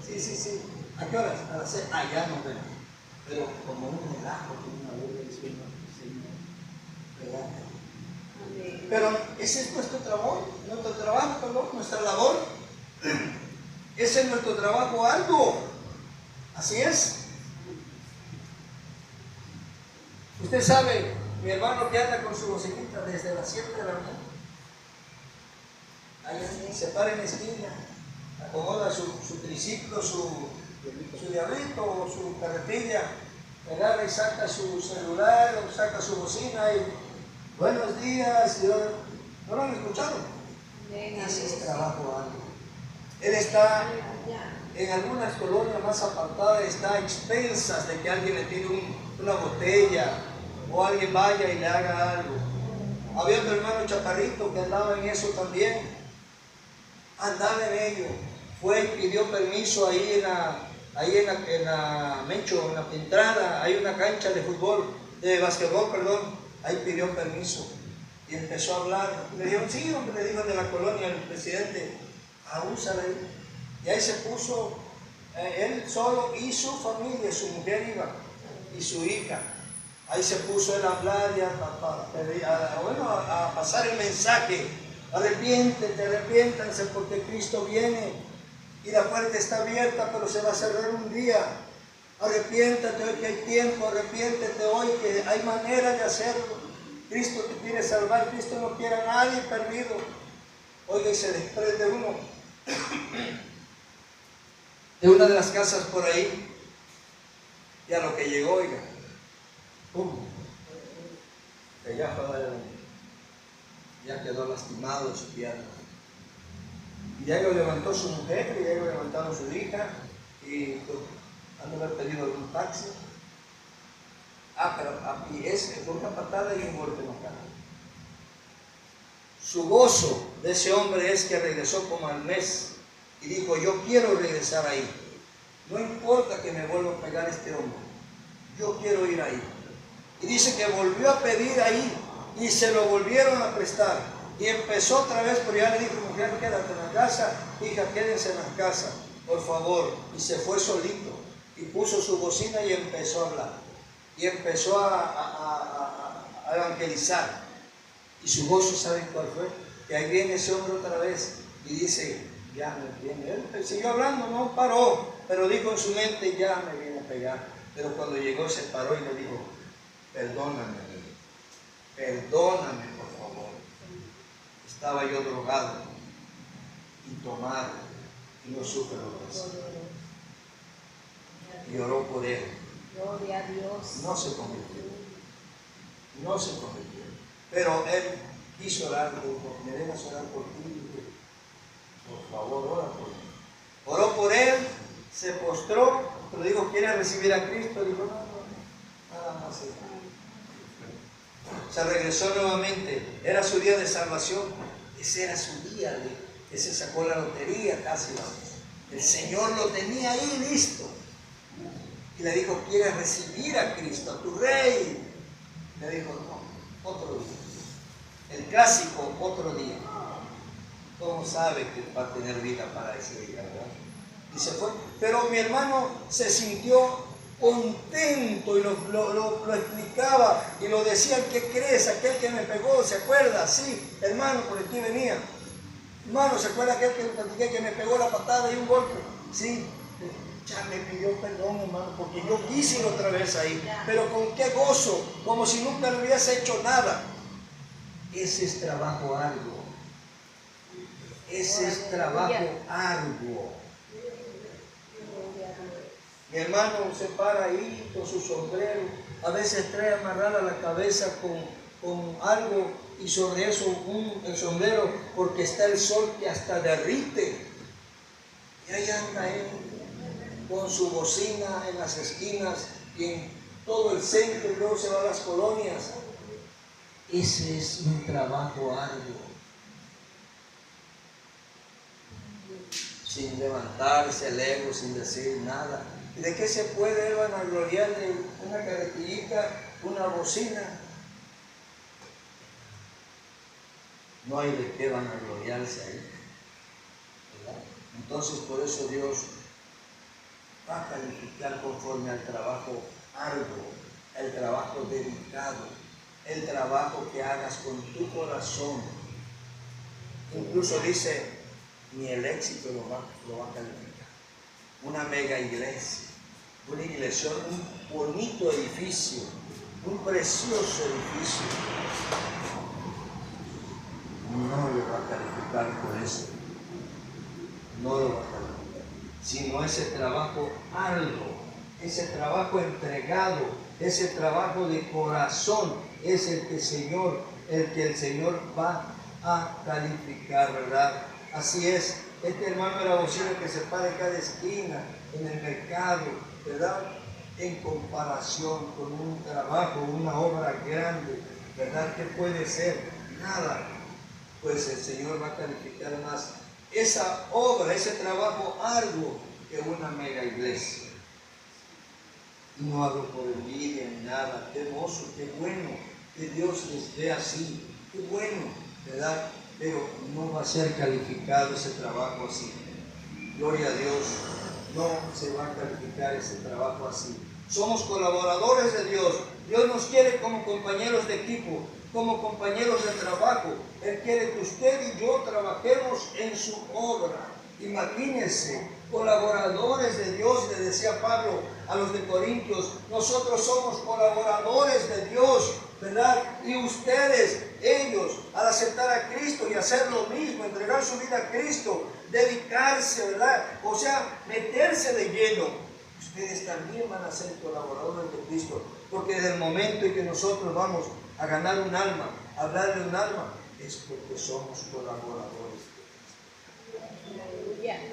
Sí. ¿A qué horas? A las 6. Ya nos vemos. Pero como un relajo, como una voz del Señor, ¿verdad? Pero ese es nuestro trabajo, nuestra labor, Ese es nuestro trabajo arduo. Así es. Usted sabe, mi hermano que anda con su bocinita desde las 7 de la mañana. Ahí se para en la esquina, acomoda su triciclo, su diablito o su carretilla, agarra y saca su celular o saca su bocina y buenos días. ¿No lo han escuchado? Ese es trabajo arduo. Él está en algunas colonias más apartadas, está a expensas de que alguien le tire una botella o alguien vaya y le haga algo. Había otro hermano chaparrito que andaba en eso también, andaba en ello. Fue y pidió permiso ahí en la entrada, hay una cancha de basquetbol, perdón, ahí pidió permiso y empezó a hablar. Le dijeron, sí, hombre, le dijo el de la colonia, el presidente, úsala ahí. Y ahí se puso, él solo y su familia, su mujer iba, y su hija. Ahí se puso él a hablar y a pasar el mensaje. Arrepiéntanse porque Cristo viene y la puerta está abierta, pero se va a cerrar un día. Arrepiéntate hoy que hay tiempo, arrepiéntete hoy que hay manera de hacerlo. Cristo te quiere salvar, Cristo no quiere a nadie perdido. Oiga, y se desprende uno de una de las casas por ahí, y a lo que llegó, oiga, ¡pum! Ya quedó lastimado en su pierna. Y ya lo levantó su mujer, y ya lo levantaron su hija, y pues, han de haber pedido algún taxi. Y es con una patada y un golpe en la cara. Su gozo de ese hombre es que regresó como al mes y dijo, yo quiero regresar ahí. No importa que me vuelva a pegar este hombre, yo quiero ir ahí. Y dice que volvió a pedir ahí y se lo volvieron a prestar. Y empezó otra vez, pero ya le dijo, mujer, quédate en la casa, hija, quédense en la casa, por favor. Y se fue solito y puso su bocina y empezó a hablar. Y empezó a evangelizar. Y su gozo, ¿saben cuál fue? Que ahí viene ese hombre otra vez y dice, ya me viene. Él siguió hablando, no paró, pero dijo en su mente, ya me viene a pegar. Pero cuando llegó se paró y le dijo, perdóname, perdóname por favor. Estaba yo drogado y tomado y no supe lo que hacía. Y oró por él. Gloria a Dios. No se convirtió. No se convirtió. Pero él quiso orar, dijo, ¿me dejas orar por ti? Por favor, ora por mí. Oró por él, se postró, pero dijo, ¿quiere recibir a Cristo? Dijo, no, nada más. Se regresó nuevamente, era su día de salvación, ese era su día, ese sacó la lotería casi. El Señor lo tenía ahí listo. Y le dijo, ¿quieres recibir a Cristo, a tu Rey? Le dijo, no, otro día. El clásico, otro día. ¿Cómo sabe que va a tener vida para ese día, verdad? Y se fue. Pero mi hermano se sintió contento y lo explicaba y lo decía, ¿qué crees? Aquel que me pegó, ¿se acuerda? Sí, hermano, por aquí venía. Hermano, ¿se acuerda aquel que le platiqué que me pegó la patada y un golpe? Sí. Ya me pidió perdón, hermano, porque yo quise ir otra vez ahí, pero con qué gozo, como si nunca le hubiese hecho nada. Ese es trabajo arduo. Ese es trabajo arduo. Mi hermano se para ahí con su sombrero, a veces trae amarrada la cabeza con algo y sobre eso el sombrero, porque está el sol que hasta derrite. Y ahí anda él con su bocina en las esquinas y en todo el centro, y luego se va a las colonias. Ese es un trabajo arduo. Sin levantarse el ego, sin decir nada. ¿Y de qué se puede él vanagloriar de una carretillita, una bocina? No hay de qué vanagloriarse ahí, ¿verdad? Entonces, por eso Dios va a calificar conforme al trabajo arduo, el trabajo dedicado, el trabajo que hagas con tu corazón. Incluso dice, ni el éxito lo va a calificar. Una mega iglesia, una iglesia, un bonito edificio, un precioso edificio, no lo va a calificar por eso. No lo va a calificar. Sino ese trabajo arduo, ese trabajo entregado, ese trabajo de corazón, es el que el Señor va a calificar, ¿verdad? Así es. Este hermano de la bocina que se para en cada esquina, en el mercado, ¿verdad? En comparación con un trabajo, una obra grande, ¿verdad? ¿Qué puede ser? Nada. Pues el Señor va a calificar más esa obra, ese trabajo arduo que una mega iglesia. Y no hablo por envidia ni nada. Qué hermoso, qué bueno que Dios les dé así. Qué bueno, ¿verdad? Pero no va a ser calificado ese trabajo así. Gloria a Dios, no se va a calificar ese trabajo así. Somos colaboradores de Dios. Dios nos quiere como compañeros de equipo, como compañeros de trabajo. Él quiere que usted y yo trabajemos en su obra. Imagínense, colaboradores de Dios, le decía Pablo a los de Corintios, nosotros somos colaboradores de Dios, ¿verdad? Y ustedes, ellos, al aceptar a Cristo y hacer lo mismo, entregar su vida a Cristo, dedicarse, ¿verdad? O sea, meterse de lleno, ustedes también van a ser colaboradores de Cristo, porque desde el momento en que nosotros vamos a ganar un alma, a hablar de un alma, es porque somos colaboradores.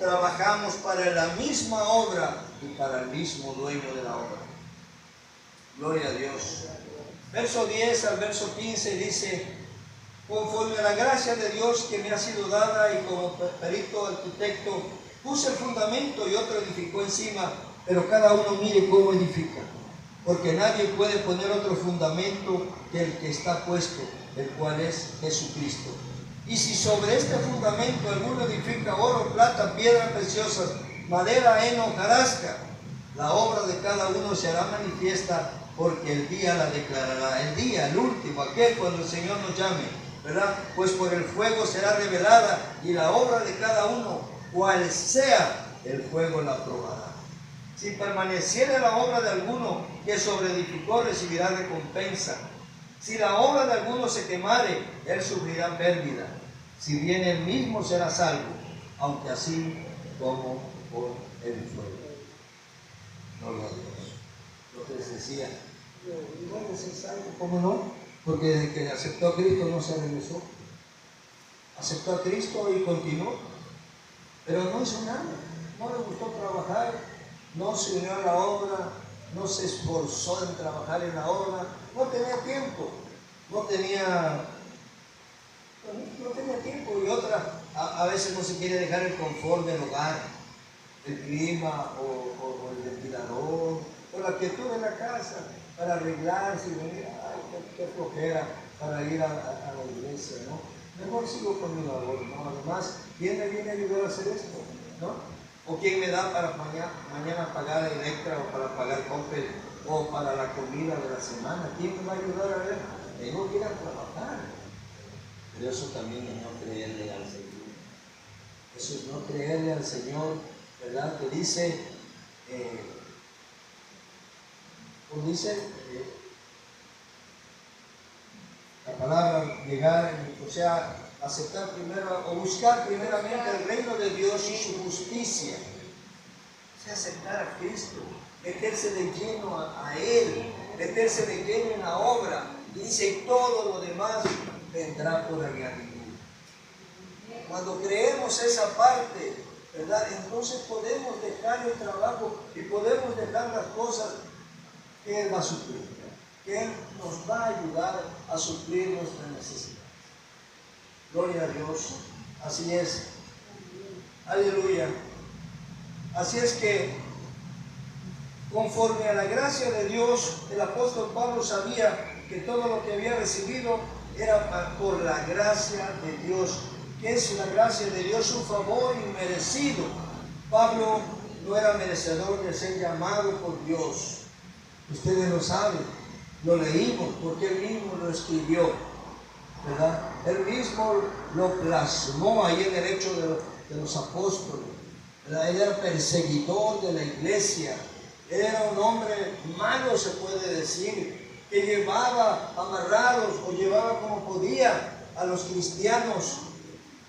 Trabajamos para la misma obra y para el mismo dueño de la obra. Gloria a Dios. Verso 10 al verso 15 dice: conforme a la gracia de Dios que me ha sido dada, y como perito arquitecto puse el fundamento y otro edificó encima, pero cada uno mire cómo edifica, porque nadie puede poner otro fundamento que el que está puesto, el cual es Jesucristo. Y si sobre este fundamento alguno edifica oro, plata, piedras preciosas, madera, heno, hojarasca, la obra de cada uno se hará manifiesta, porque el día la declarará. El día, el último, aquel cuando el Señor nos llame, ¿verdad? Pues por el fuego será revelada, y la obra de cada uno, cual sea, el fuego la probará. Si permaneciere la obra de alguno que sobreedificó, recibirá recompensa. Si la obra de alguno se quemare, él sufrirá pérdida. Si bien él mismo será salvo, aunque así como por el fuego. Gloria a Dios. Lo que les decía, igual de ser salvo, ¿cómo no? Porque desde que aceptó a Cristo no se regresó. Aceptó a Cristo y continuó. Pero no hizo nada. No le gustó trabajar, no se unió a la obra, no se esforzó en trabajar en la obra, no tenía tiempo, no tenía tiempo. Y otra, a veces no se quiere dejar el confort del hogar, el clima o el ventilador, o la quietud de la casa para arreglarse y venir, ay, qué flojera para ir a la iglesia, ¿no? Mejor sigo con mi labor, ¿no? Además, ¿quién me viene a ayudar a hacer esto? ¿No? ¿O quién me da para mañana pagar Electra, o para pagar Coppel, o para la comida de la semana? ¿Quién me va a ayudar a ver? Tengo que ir a trabajar. Pero eso también es no creerle al Señor. Eso es no creerle al Señor, ¿verdad? Que dice, la palabra llegar, o sea, aceptar primero o buscar primeramente el reino de Dios y su justicia. O sea, aceptar a Cristo, meterse de lleno a Él, meterse de lleno en la obra. Y dice, y todo lo demás vendrá por añadidura. Cuando creemos esa parte, ¿verdad? Entonces podemos dejar el trabajo y podemos dejar las cosas que Él va a suplir, que Él nos va a ayudar a suplir nuestras necesidades. Gloria a Dios. Así es. Aleluya. Así es que, conforme a la gracia de Dios, el apóstol Pablo sabía que todo lo que había recibido era por la gracia de Dios. ¿Qué es la gracia de Dios? Un favor inmerecido. Pablo no era merecedor de ser llamado por Dios. Ustedes lo saben, lo leímos porque él mismo lo escribió, ¿verdad? Él mismo lo plasmó ahí en el Hecho de los apóstoles, ¿verdad? Él era perseguidor de la iglesia. Él era un hombre malo, se puede decir, que llevaba amarrados o llevaba como podía a los cristianos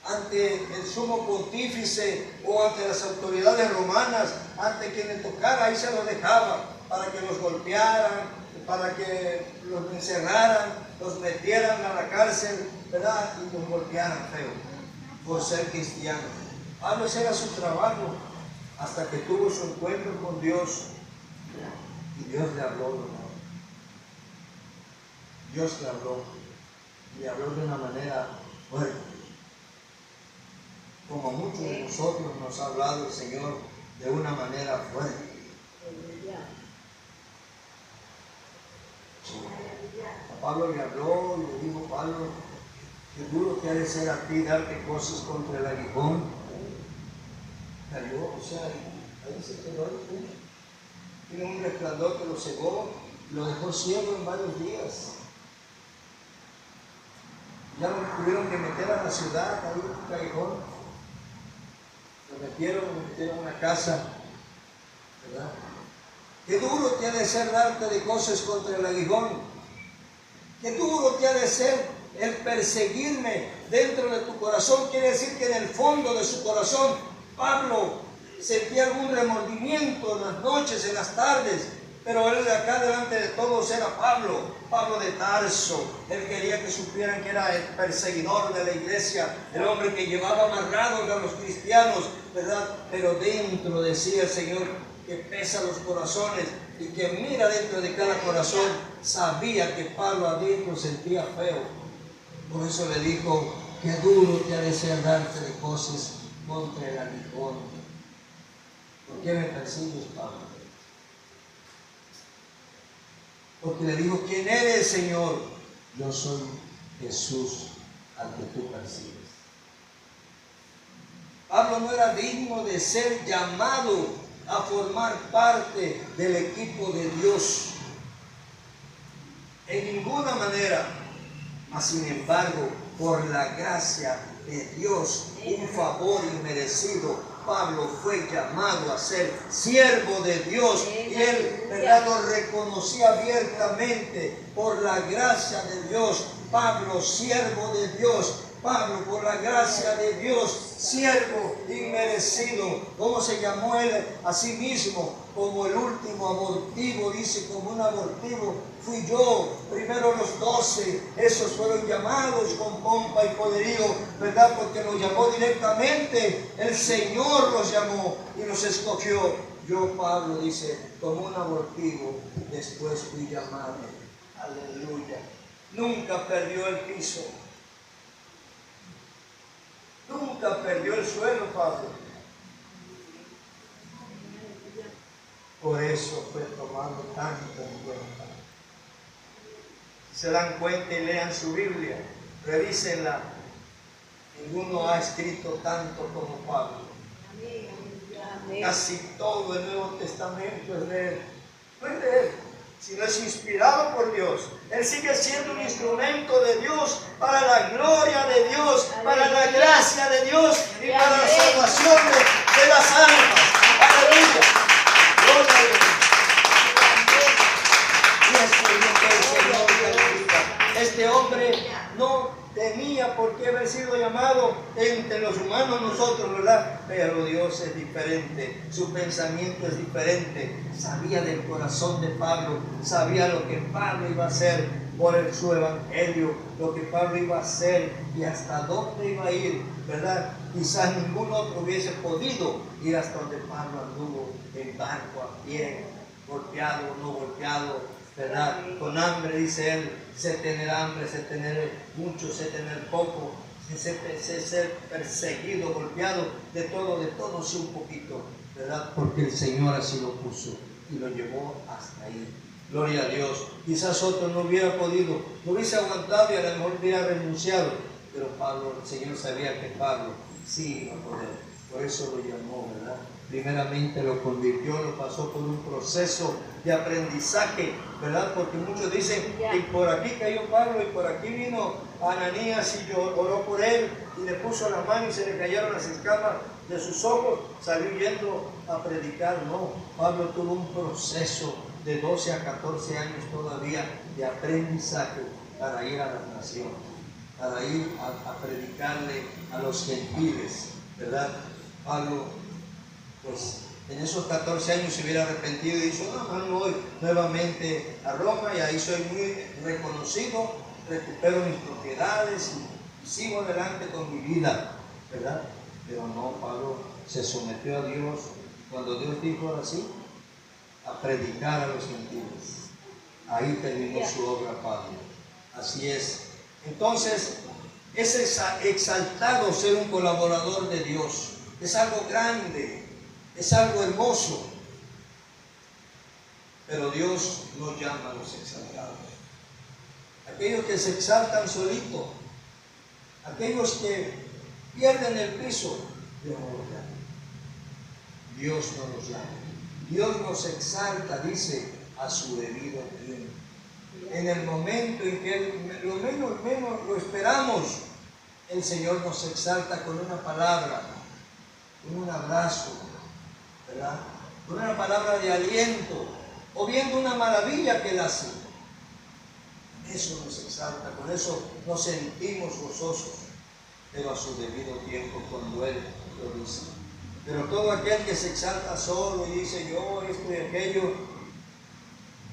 ante el sumo pontífice o ante las autoridades romanas, ante quien le tocara, ahí se los dejaba para que los golpearan, para que los encerraran, los metieran a la cárcel, ¿verdad? Y los golpearan feo por ser cristianos. Pablo, ese era su trabajo, hasta que tuvo su encuentro con Dios y Dios le habló, ¿no? Dios le habló de una manera fuerte, como a muchos de nosotros nos ha hablado el Señor de una manera fuerte. A Pablo le habló y le dijo: Pablo, qué duro te ha de ser a ti darte cosas contra el aguijón. Cayó, o sea, ahí se quedó el punto. Tiene un resplandor que lo cegó, lo dejó ciego en varios días. Ya lo tuvieron que meter a la ciudad, ahí en un callejón. Lo metieron en una casa, ¿verdad? Qué duro te ha de ser darte de cosas contra el aguijón. Qué duro te ha de ser el perseguirme dentro de tu corazón. Quiere decir que en el fondo de su corazón, Pablo sentía algún remordimiento en las noches, en las tardes. Pero él de acá delante de todos era Pablo de Tarso. Él quería que supieran que era el perseguidor de la iglesia, el hombre que llevaba amarrados a los cristianos, ¿verdad? Pero dentro decía el Señor que pesa los corazones y que mira dentro de cada corazón. Sabía que Pablo adentro sentía feo. Por eso le dijo: qué duro te ha de ser darte de cosas contra el aguijón. ¿Por qué me persigues, Pablo? Porque le dijo: ¿quién eres, Señor? Yo soy Jesús al que tú persigues. Pablo no era digno de ser llamado a formar parte del equipo de Dios. En ninguna manera. Mas sin embargo, por la gracia de Dios, un favor inmerecido, Pablo fue llamado a ser siervo de Dios, y él, ¿verdad?, lo reconocía abiertamente. Por la gracia de Dios, Pablo, siervo de Dios. Pablo, por la gracia de Dios, siervo inmerecido. ¿Cómo se llamó él a sí mismo? Como el último abortivo, dice, como un abortivo fui yo. Primero los 12, esos fueron llamados con pompa y poderío, ¿verdad? Porque los llamó directamente, el Señor los llamó y los escogió. Yo, Pablo, dice, como un abortivo, después fui llamado. Aleluya. Nunca perdió el piso. Nunca perdió el suelo, Pablo. Por eso fue tomando tanto en cuenta. Si se dan cuenta y lean su Biblia, revísenla. Ninguno ha escrito tanto como Pablo. Amén. Casi todo el Nuevo Testamento es de él. No es de él, sino es inspirado por Dios. Él sigue siendo un instrumento de Dios para la gloria de Dios, para la gracia de Dios y para la salvación de las almas. Aleluya. Gloria a Dios. Y eso es lo que el Señor glorifica. Este hombre no tenía por qué haber sido llamado entre los humanos nosotros, ¿verdad? Pero Dios es diferente, su pensamiento es diferente. Sabía del corazón de Pablo, sabía lo que Pablo iba a hacer por su evangelio, lo que Pablo iba a hacer y hasta dónde iba a ir, ¿verdad? Quizás ningún otro hubiese podido ir hasta donde Pablo anduvo, en barco, a pie, golpeado, no golpeado, ¿verdad? Con hambre, dice él, sé tener hambre, sé tener mucho, sé tener poco, sé ser perseguido, golpeado, de todo, sí un poquito, ¿verdad? Porque el Señor así lo puso y lo llevó hasta ahí. Gloria a Dios. Quizás otro no hubiera podido, no hubiese aguantado y a lo mejor hubiera renunciado, pero Pablo, el Señor sabía que Pablo sí iba a poder, por eso lo llamó, ¿verdad? Primeramente lo convirtió, lo pasó por un proceso de aprendizaje, ¿verdad? Porque muchos dicen que por aquí cayó Pablo y por aquí vino a Ananías y oró por él y le puso la mano y se le cayeron las escamas de sus ojos, salió yendo a predicar. No, Pablo tuvo un proceso de 12 a 14 años todavía de aprendizaje para ir a las naciones, para ir a predicarle a los gentiles, ¿verdad? Pablo, pues en esos 14 años se hubiera arrepentido y dicho, no, no voy nuevamente a Roma y ahí soy muy reconocido, recupero mis propiedades y sigo adelante con mi vida, ¿verdad? Pero no, Pablo se sometió a Dios cuando Dios dijo ahora sí, a predicar a los gentiles. Ahí terminó su obra Pablo. Así es. Entonces, es exaltado ser un colaborador de Dios. Es algo grande, es algo hermoso. Pero Dios no llama a los exaltados. Aquellos que se exaltan solitos, aquellos que pierden el piso, Dios no los llama. Dios no los llama. Dios nos exalta, dice, a su debido tiempo. En el momento en que lo menos lo esperamos, el Señor nos exalta con una palabra, con un abrazo, ¿verdad? Con una palabra de aliento, o viendo una maravilla que Él hace. Eso nos exalta, con eso nos sentimos gozosos, pero a su debido tiempo cuando Él lo dice. Pero todo aquel que se exalta solo y dice yo esto y aquello,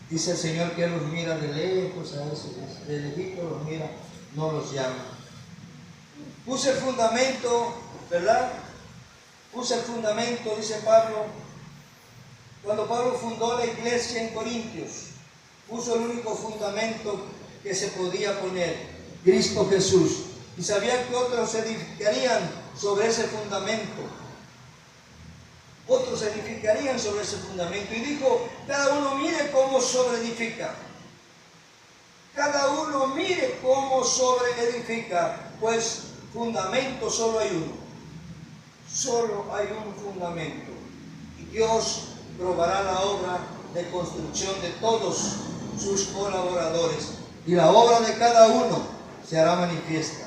dice el Señor que Él los mira de lejos, a esos, de lejito los mira, no los llama. Puse el fundamento, ¿verdad? Puse el fundamento, dice Pablo, cuando Pablo fundó la iglesia en Corintios, puso el único fundamento que se podía poner, Cristo Jesús. Y sabía que otros edificarían sobre ese fundamento. Otros edificarían sobre ese fundamento. Y dijo, cada uno mire cómo sobre edifica. Cada uno mire cómo sobre edifica. Pues fundamento solo hay uno. Solo hay un fundamento. Y Dios probará la obra de construcción de todos sus colaboradores. Y la obra de cada uno se hará manifiesta.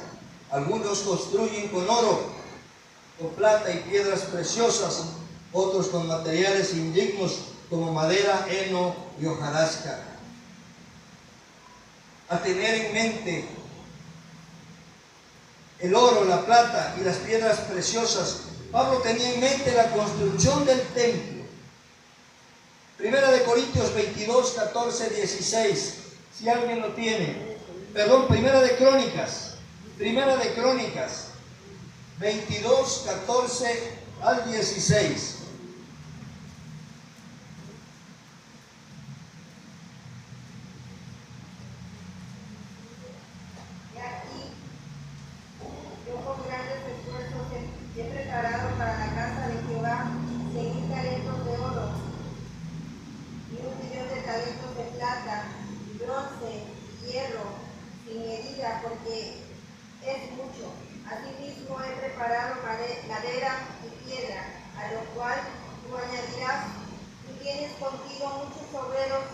Algunos construyen con oro, con plata y piedras preciosas, otros con materiales indignos como madera, heno y hojarasca. A tener en mente el oro, la plata y las piedras preciosas. Pablo tenía en mente la construcción del templo. Primera de Corintios 22, 14, 16. Si alguien lo tiene. Perdón, Primera de Crónicas 22, 14 al 16. Y aquí, yo con grandes esfuerzos he preparado para la casa de Jehová 6,000 talentos de oro y 1,000,000 de talentos de plata, bronce, hierro, sin medida, porque es mucho. Asimismo he preparado madera y piedra, a lo cual tú añadirás. Tú tienes contigo muchos obreros,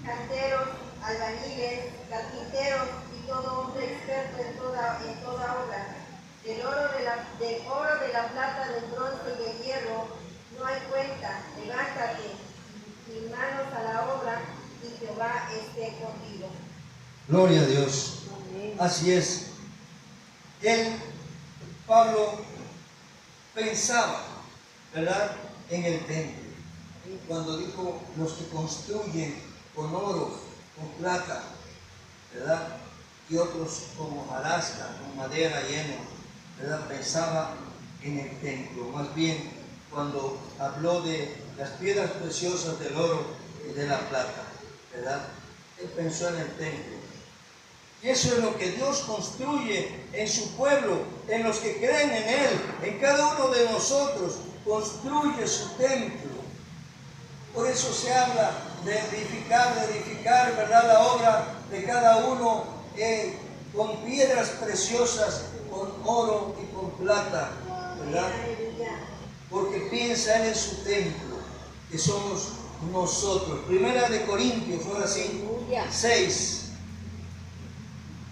canteros, albañiles, carpinteros y todo hombre experto en toda obra. Del oro, de la plata, del bronce y del hierro no hay cuenta. Levántate y manos a la obra, y Jehová esté contigo. Gloria a Dios. Así es. Pablo pensaba, ¿verdad?, en el templo. Cuando dijo los que construyen con oro, con plata, ¿verdad?, y otros con hojarasca, con madera y heno, ¿verdad?, pensaba en el templo. Más bien, cuando habló de las piedras preciosas del oro y de la plata, ¿verdad?, él pensó en el templo. Y eso es lo que Dios construye en su pueblo, en los que creen en Él, en cada uno de nosotros, construye su templo. Por eso se habla de edificar, ¿verdad?, la obra de cada uno con piedras preciosas, con oro y con plata, ¿verdad? Porque piensa Él en su templo, que somos nosotros. Primera de Corintios, ahora sí, 6.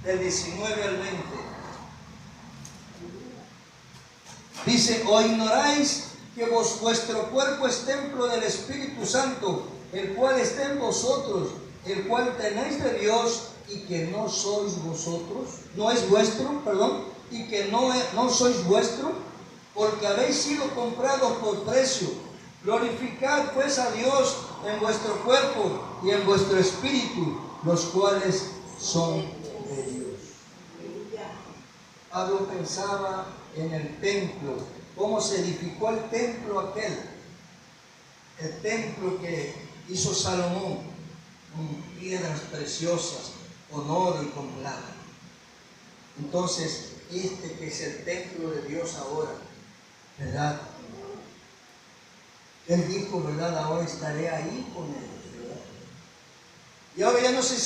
del 19 al 20. Dice, ¿o ignoráis que vuestro cuerpo es templo del Espíritu Santo, el cual está en vosotros, el cual tenéis de Dios, y que no sois vosotros? No es vuestro, perdón, y que no sois vuestro, porque habéis sido comprados por precio. Glorificad pues a Dios en vuestro cuerpo y en vuestro espíritu, los cuales son de Dios. Pablo pensaba en el templo, cómo se edificó el templo aquel, el templo que hizo Salomón, con piedras preciosas, con oro y con plata. Entonces, este que es el templo de Dios ahora, ¿verdad? Él dijo, ¿verdad? Ahora estaré ahí con ellos, ¿verdad? Y ahora ya no se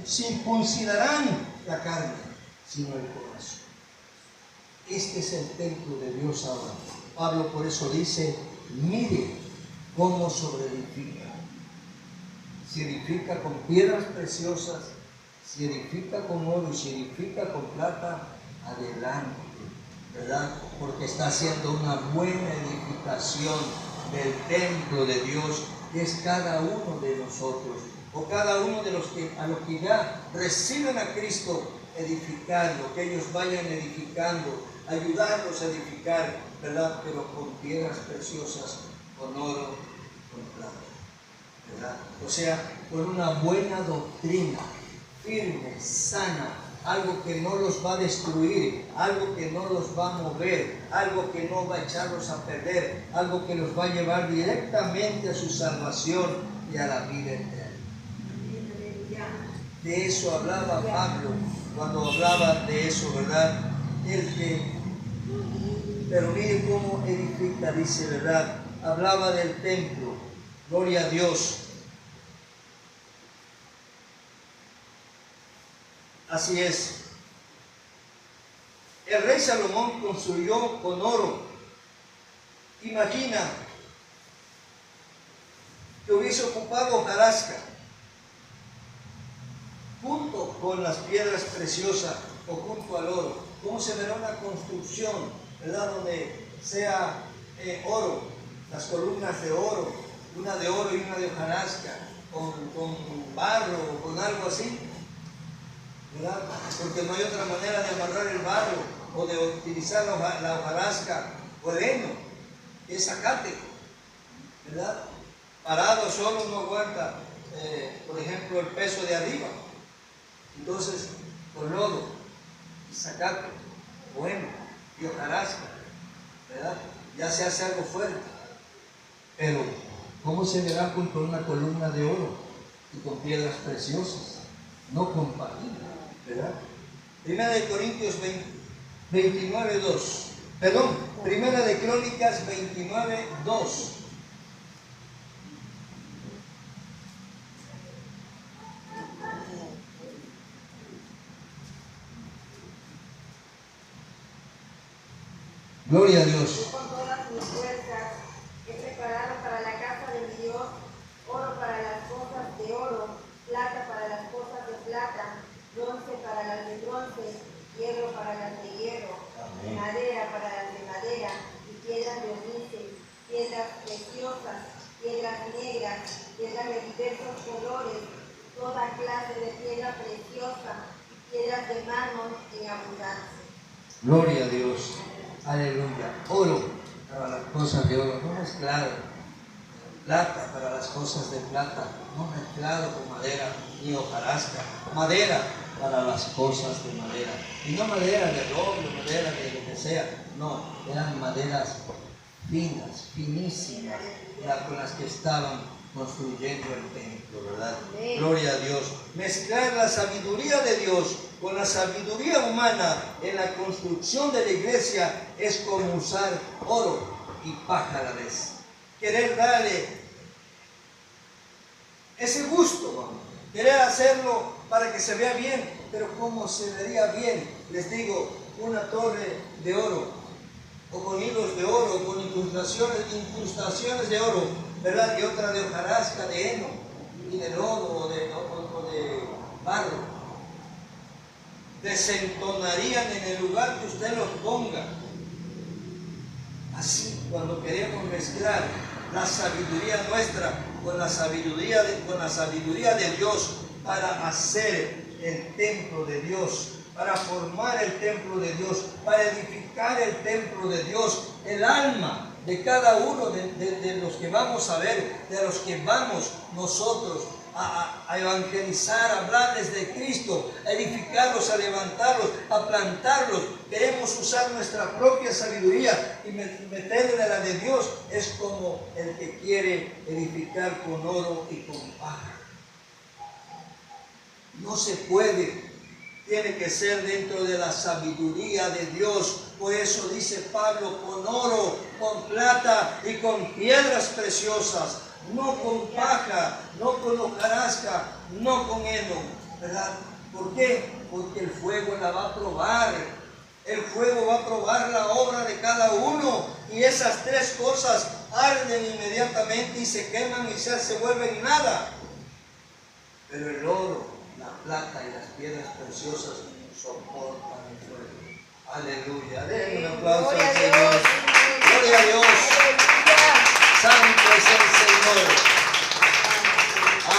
circuncidarán la carne, sino el corazón. Este es el templo de Dios ahora. Pablo por eso dice, mire cómo sobreedifica. Se edifica con piedras preciosas, se edifica con oro y se edifica con plata, adelante, ¿verdad? Porque está haciendo una buena edificación del templo de Dios, que es cada uno de nosotros, o cada uno de los que ya reciben a Cristo, edificando, que ellos vayan edificando, ayudarlos a edificar, ¿verdad? Pero con piedras preciosas, con oro, con plata, ¿verdad? O sea, con una buena doctrina, firme, sana, algo que no los va a destruir, algo que no los va a mover, algo que no va a echarlos a perder, algo que los va a llevar directamente a su salvación y a la vida eterna. De eso hablaba Pablo cuando hablaba de eso, ¿verdad? Pero mire cómo edifica, dice, ¿verdad? Hablaba del templo, gloria a Dios. Así es. El rey Salomón construyó con oro. Imagina que hubiese ocupado hojarasca junto con las piedras preciosas o junto al oro. ¿Cómo se verá una construcción, ¿verdad? Donde sea oro, las columnas de oro, una de oro y una de hojarasca, con barro o con algo así, ¿verdad? Porque no hay otra manera de amarrar el barro o de utilizar la hojarasca o el heno, es zacate, ¿verdad? Parado solo no aguanta, por ejemplo, el peso de arriba. Entonces, con lodo y zacate, bueno, y hojarasca, ¿verdad? Ya se hace algo fuerte. Pero, ¿cómo se verá junto a una columna de oro y con piedras preciosas? No compagina, ¿verdad? Primera de Corintios 29:2. Perdón, Primera de Crónicas 29:2. Gloria a Dios. Con todas mis fuerzas he preparado para la casa de mi Dios oro para las cosas de oro, plata para las cosas de plata, bronce para las de bronce, hierro para las de hierro, Amén. madera para las de madera, y piedras de onice, piedras preciosas, piedras negras, piedras de diversos colores, toda clase de piedra preciosa, y piedras de mármol en abundancia. Gloria a Dios. Aleluya. Oro para las cosas de oro, no mezclado. Plata para las cosas de plata, no mezclado con madera ni hojarasca. Madera para las cosas de madera. Y no madera de roble, madera de lo que sea. No, eran maderas finas, finísimas, con las que estaban construyendo el templo, ¿verdad? Amén. Gloria a Dios. Mezclar la sabiduría de Dios con la sabiduría humana en la construcción de la iglesia es como usar oro y paja a la vez. Querer darle ese gusto, ¿no? Querer hacerlo para que se vea bien, pero ¿cómo se vería bien? Les digo, una torre de oro, o con hilos de oro, o con incrustaciones de oro, ¿verdad? Y otra de hojarasca, de heno, y de lodo, o de barro. desentonarían en el lugar que usted los ponga. Así, cuando queremos mezclar la sabiduría nuestra con la sabiduría de Dios para hacer el templo de Dios, para formar el templo de Dios, para edificar el templo de Dios, el alma de cada uno de los que vamos a ver, de los que vamos nosotros a evangelizar, a hablarles de Cristo, a edificarlos, a levantarlos, a plantarlos. Queremos usar nuestra propia sabiduría y meterle la de Dios. Es como el que quiere edificar con oro y con paja. No se puede. Tiene que ser dentro de la sabiduría de Dios. Por eso dice Pablo, con oro, con plata y con piedras preciosas. No con paja, no con hojarasca, no con heno, ¿verdad? ¿Por qué? Porque el fuego la va a probar. El fuego va a probar la obra de cada uno. Y esas tres cosas arden inmediatamente y se queman y se vuelven nada. Pero el oro, la plata y las piedras preciosas soportan el fuego. Aleluya. Den un aplauso al Señor. Gloria a Dios. Santo es el Señor.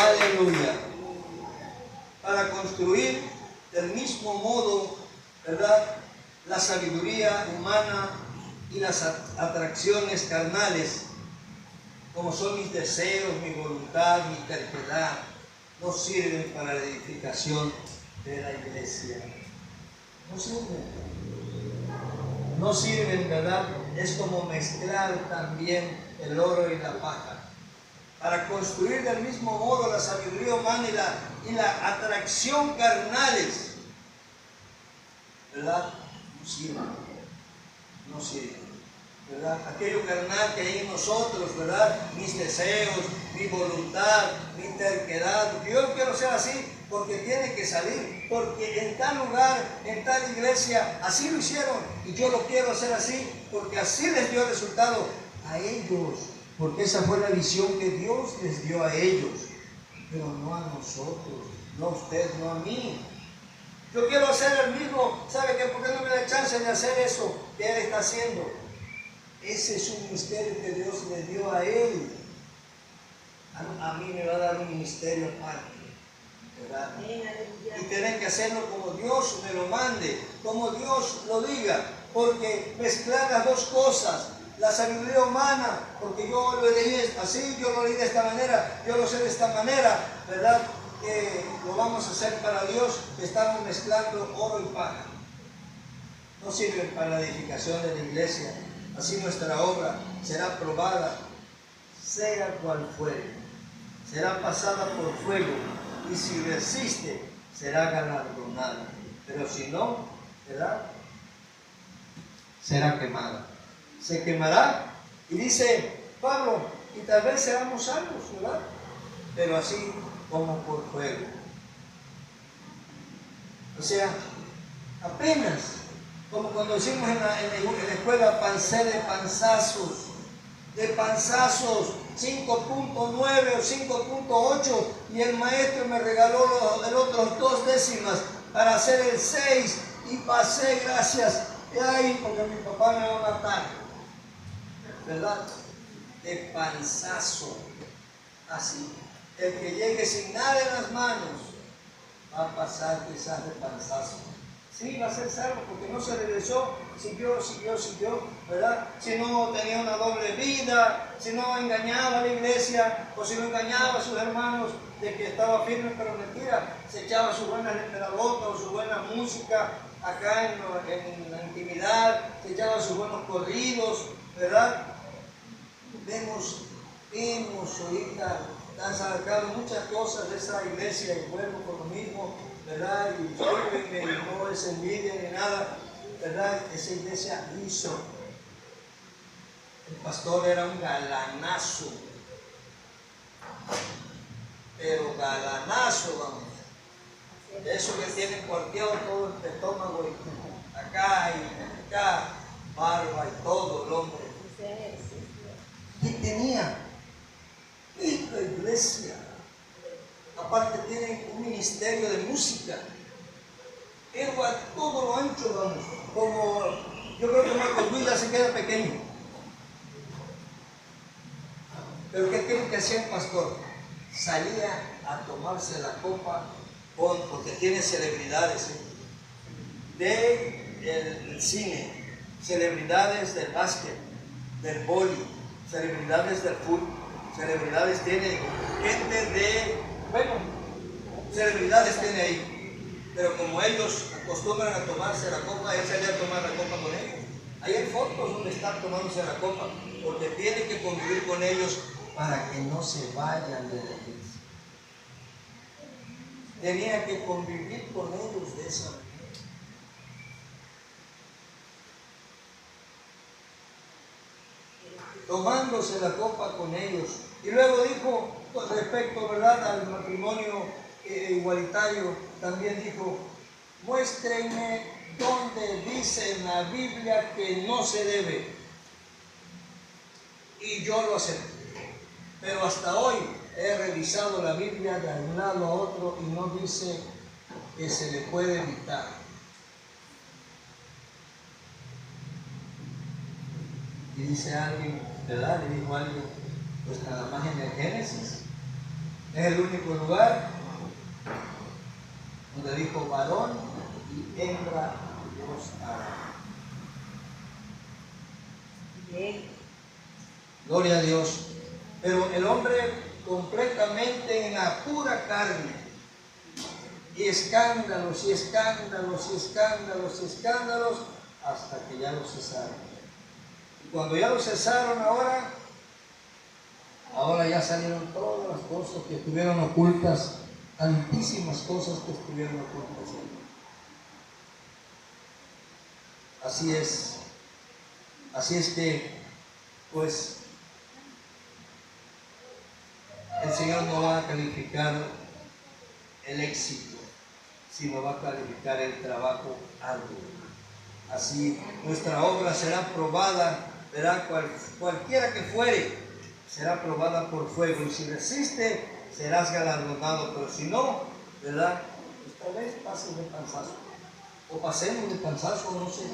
Aleluya. Para construir del mismo modo, ¿verdad?, la sabiduría humana y las atracciones carnales, como son mis deseos, mi voluntad, mi terquedad, no sirven para la edificación de la iglesia. No sirven. No sirven, ¿verdad? Es como mezclar también el oro y la paja. Para construir del mismo modo la sabiduría humana y la atracción carnales, ¿verdad? No sirven. No sirven. ¿Verdad? Aquello carnal que hay en nosotros, ¿verdad? Mis deseos, mi voluntad, mi terquedad. Yo quiero ser así porque tiene que salir, porque en tal lugar, en tal iglesia, así lo hicieron y yo lo quiero hacer así porque así les dio resultado a ellos, porque esa fue la visión que Dios les dio a ellos, pero no a nosotros, no a usted, no a mí. Yo quiero hacer el mismo, ¿sabe qué? ¿Por qué no me da chance de hacer eso que Él está haciendo? Ese es un ministerio que Dios le dio a Él. A mí me va a dar un ministerio aparte, ¿verdad? Y tener que hacerlo como Dios me lo mande, como Dios lo diga, porque mezclar las dos cosas, la sabiduría humana, porque yo lo leí así, yo lo leí de esta manera, yo lo sé de esta manera, ¿verdad? Que lo vamos a hacer para Dios, que estamos mezclando oro y paja. No sirven para la edificación de la iglesia. Así nuestra obra será probada, sea cual fuere. Será pasada por fuego y si resiste, será galardonada. Pero si no, ¿verdad?, será quemada. Se quemará y dice Pablo, y tal vez seamos salvos, ¿verdad? Pero así como por fuego. O sea, apenas, como cuando decimos en la escuela, pancé de panzazos, 5.9 o 5.8, y el maestro me regaló los otros 2 décimas para hacer el 6 y pasé, gracias. Y ahí, porque mi papá me va a matar, ¿verdad? De panzazo, así. El que llegue sin nada en las manos va a pasar quizás de panzazo. Sí, va a ser salvo porque no se regresó, siguió, ¿verdad? Si no tenía una doble vida, si no engañaba a la iglesia, o si no engañaba a sus hermanos de que estaba firme, pero mentira, se echaba sus buenas literatura o su buena música acá en la intimidad, se echaba sus buenos corridos, ¿verdad? Vemos ahorita, han sacado muchas cosas de esa iglesia y vuelvo con lo mismo, ¿verdad? Y discúlpenme, y no es envidia ni nada, ¿verdad? Esa iglesia hizo. El pastor era un galanazo, pero galanazo, vamos. De eso que tiene cuarteado todo el estómago y acá y acá, barba y todo el hombre. ¿Qué tenía? Esta iglesia. Aparte tienen un ministerio de música. Pero a todo lo ancho vamos. Como yo creo que Marcos Luis ya se queda pequeño. Pero ¿qué tiene que hacer el pastor? Salía a tomarse la copa porque tiene celebridades del cine, celebridades del básquet, del vóley, celebridades del fútbol, celebridades tiene gente celebridades tiene ahí. Pero como ellos acostumbran a tomarse la copa, él salía a tomar la copa con ellos. Ahí hay fotos donde están tomándose la copa, porque tiene que convivir con ellos para que no se vayan de la iglesia. Tenía que convivir con ellos de esa manera. Tomándose la copa con ellos. Y luego dijo, con respecto, ¿verdad?, al matrimonio igualitario, también dijo, muéstrenme donde dice en la Biblia que no se debe. Y yo lo acepto. Pero hasta hoy he revisado la Biblia de un lado a otro y no dice que se le puede evitar. Y dice alguien, ¿verdad? Le dijo alguien, pues nada más en el Génesis. Es el único lugar donde dijo varón y hembra Dios hará. Gloria a Dios. Pero el hombre completamente en la pura carne. Y escándalos, y escándalos, y escándalos, y escándalos, hasta que ya lo cesaron. Y cuando ya lo cesaron ahora ya salieron todas las cosas que estuvieron ocultas, tantísimas cosas que estuvieron ocultas. Así es que, pues, el Señor no va a calificar el éxito, sino va a calificar el trabajo arduo. Así nuestra obra será probada, verá, cualquiera que fuere, será probada por fuego. Y si resiste, serás galardonado. Pero si no, ¿verdad? Pues tal vez pases de cansazo. O pasemos de cansazo, no sé.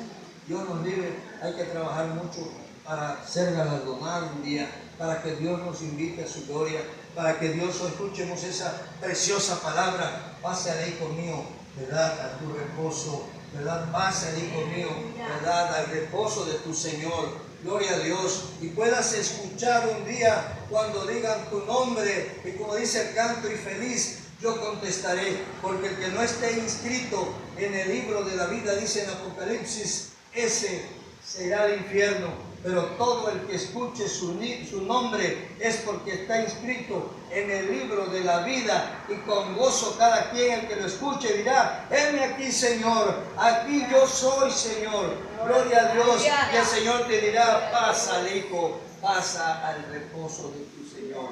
Dios nos libre, hay que trabajar mucho para ser galardonado un día, para que Dios nos invite a su gloria, para que Dios escuchemos esa preciosa palabra. Pase, hijo mío, ¿verdad?, a tu reposo, ¿verdad? Pase, hijo mío, ¿verdad?, al reposo de tu Señor. Gloria a Dios. Y puedas escuchar un día cuando digan tu nombre, y como dice el canto, y feliz yo contestaré, porque el que no esté inscrito en el libro de la vida, dice en Apocalipsis, ese será al infierno. Pero todo el que escuche su nombre es porque está inscrito en el libro de la vida, y con gozo cada quien el que lo escuche dirá, heme aquí, Señor, aquí yo soy, Señor. Gloria a Dios. Y el Señor te dirá, pasa, hijo, pasa al reposo de tu Señor.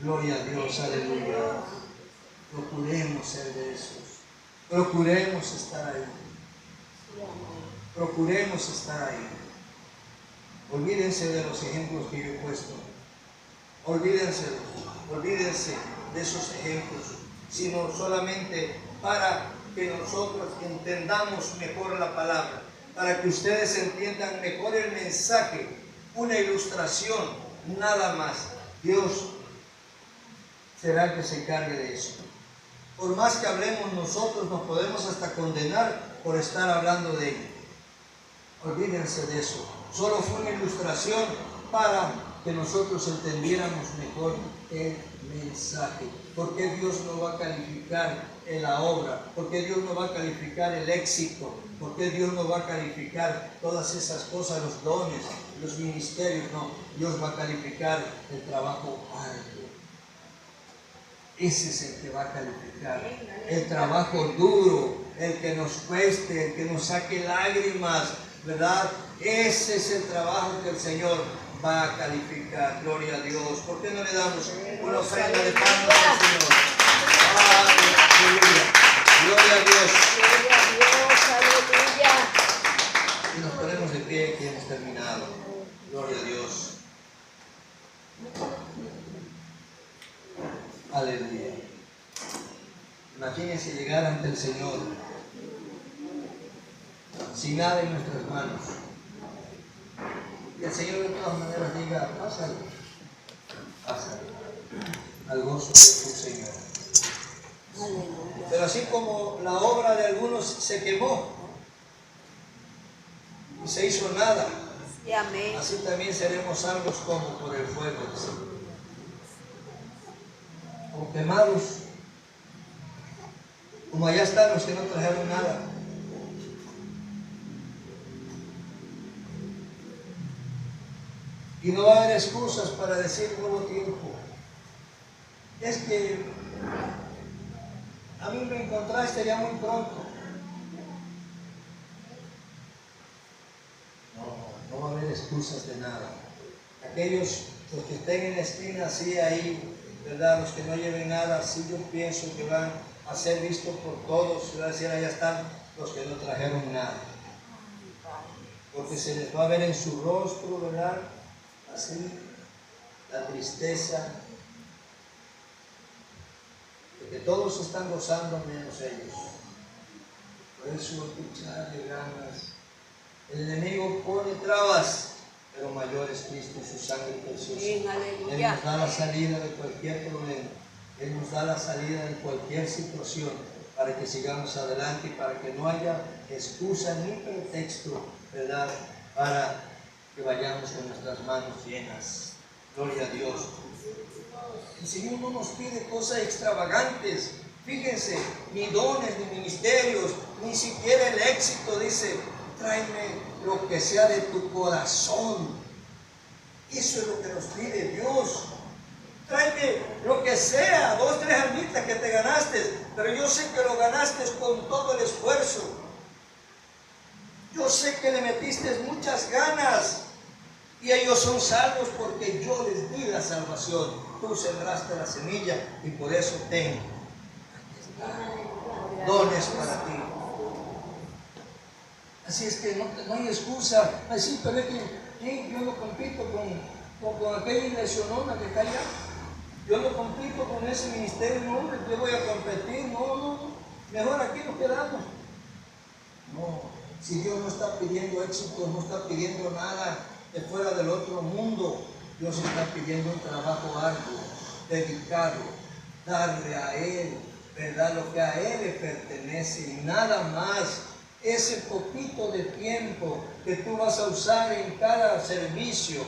Gloria a Dios, aleluya. Procuremos ser de esos. Procuremos estar ahí. Procuremos estar ahí. Olvídense de los ejemplos que yo he puesto. Olvídense de esos ejemplos, sino solamente para que nosotros entendamos mejor la palabra, para que ustedes entiendan mejor el mensaje, una ilustración, nada más. Dios será el que se encargue de eso. Por más que hablemos nosotros, nos podemos hasta condenar por estar hablando de ello. Olvídense de eso. Solo fue una ilustración para que nosotros entendiéramos mejor el mensaje. ¿Por qué Dios no va a calificar en la obra? ¿Por qué Dios no va a calificar el éxito? ¿Por qué Dios no va a calificar todas esas cosas, los dones, los ministerios? No, Dios va a calificar el trabajo arduo. Ese es el que va a calificar. El trabajo duro, el que nos cueste, el que nos saque lágrimas, ¿verdad? Ese es el trabajo que el Señor va a calificar. Gloria a Dios. ¿Por qué no le damos una ofrenda de pan al Señor? Aleluya. Gloria a Dios. Gloria a Dios, aleluya. Y nos ponemos de pie, que hemos terminado. Gloria a Dios. Aleluya. Imagínense llegar ante el Señor sin nada en nuestras manos. Y el Señor de todas maneras diga, pásale, pásale, al gozo de tu Señor. Pero así como la obra de algunos se quemó y se hizo nada, así también seremos salvos como por el fuego del Señor. Como quemados, como allá están los que no trajeron nada. Y no va a haber excusas para decir nuevo tiempo. Es que a mí me encontraste ya muy pronto. No va a haber excusas de nada. Aquellos los que estén en la esquina, así ahí, ¿verdad? Los que no lleven nada, sí yo pienso que van a ser vistos por todos. Se va a decir, allá están los que no trajeron nada. Porque se les va a ver en su rostro, ¿verdad? Así, la tristeza. Porque todos están gozando menos ellos. Por eso echarle ganas. El enemigo pone trabas, pero mayor es Cristo y su sangre preciosa. Él nos da la salida de cualquier problema. Él nos da la salida de cualquier situación para que sigamos adelante y para que no haya excusa ni pretexto, ¿verdad? Para que vayamos con nuestras manos llenas. Gloria a Dios. El Señor no nos pide cosas extravagantes. Fíjense, ni dones, ni ministerios, ni siquiera el éxito. Dice, tráeme lo que sea de tu corazón. Eso es lo que nos pide Dios. Tráeme lo que sea, 2, 3 almitas que te ganaste, pero yo sé que lo ganaste con todo el esfuerzo. Yo sé que le metiste muchas ganas y ellos son salvos porque yo les di la salvación. Tú sembraste la semilla y por eso tengo dones para ti. Así es que no hay excusa. Así, pero es que yo no compito con aquella ilesionona que está allá. Yo no compito con ese ministerio, no, yo voy a competir, no. Mejor aquí nos quedamos. No, si Dios no está pidiendo éxito, no está pidiendo nada de fuera del otro mundo. Dios está pidiendo un trabajo arduo, dedicado, darle a Él, ¿verdad? Lo que a Él le pertenece y nada más. Ese poquito de tiempo que tú vas a usar en cada servicio,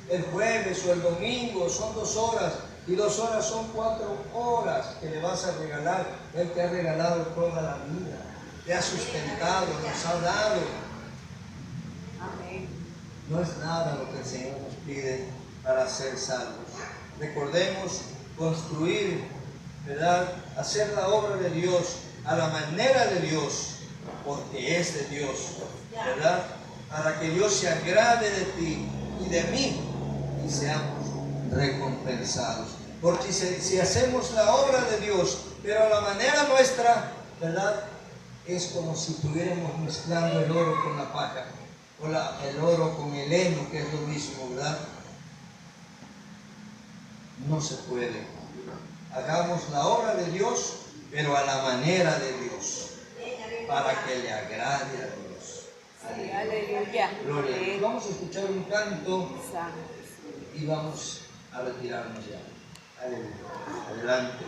el jueves o el domingo, son 2 horas, y 2 horas son 4 horas que le vas a regalar. Él te ha regalado toda la vida, te ha sustentado, nos ha dado. No es nada lo que el Señor nos pide para ser salvos. Recordemos construir, ¿verdad? Hacer la obra de Dios a la manera de Dios, porque es de Dios, ¿verdad? Para que Dios se agrade de ti y de mí y seamos recompensados. Porque si hacemos la obra de Dios, pero a la manera nuestra, ¿verdad? Es como si estuviéramos mezclando el oro con la paja, o el oro con el heno, que es lo mismo, ¿verdad? No se puede. Hagamos la obra de Dios, pero a la manera de Dios, para que le agrade a Dios. Sí, aleluya. Gloria a Dios. Vamos a escuchar un canto y vamos a retirarnos ya. Aleluya. Adelante.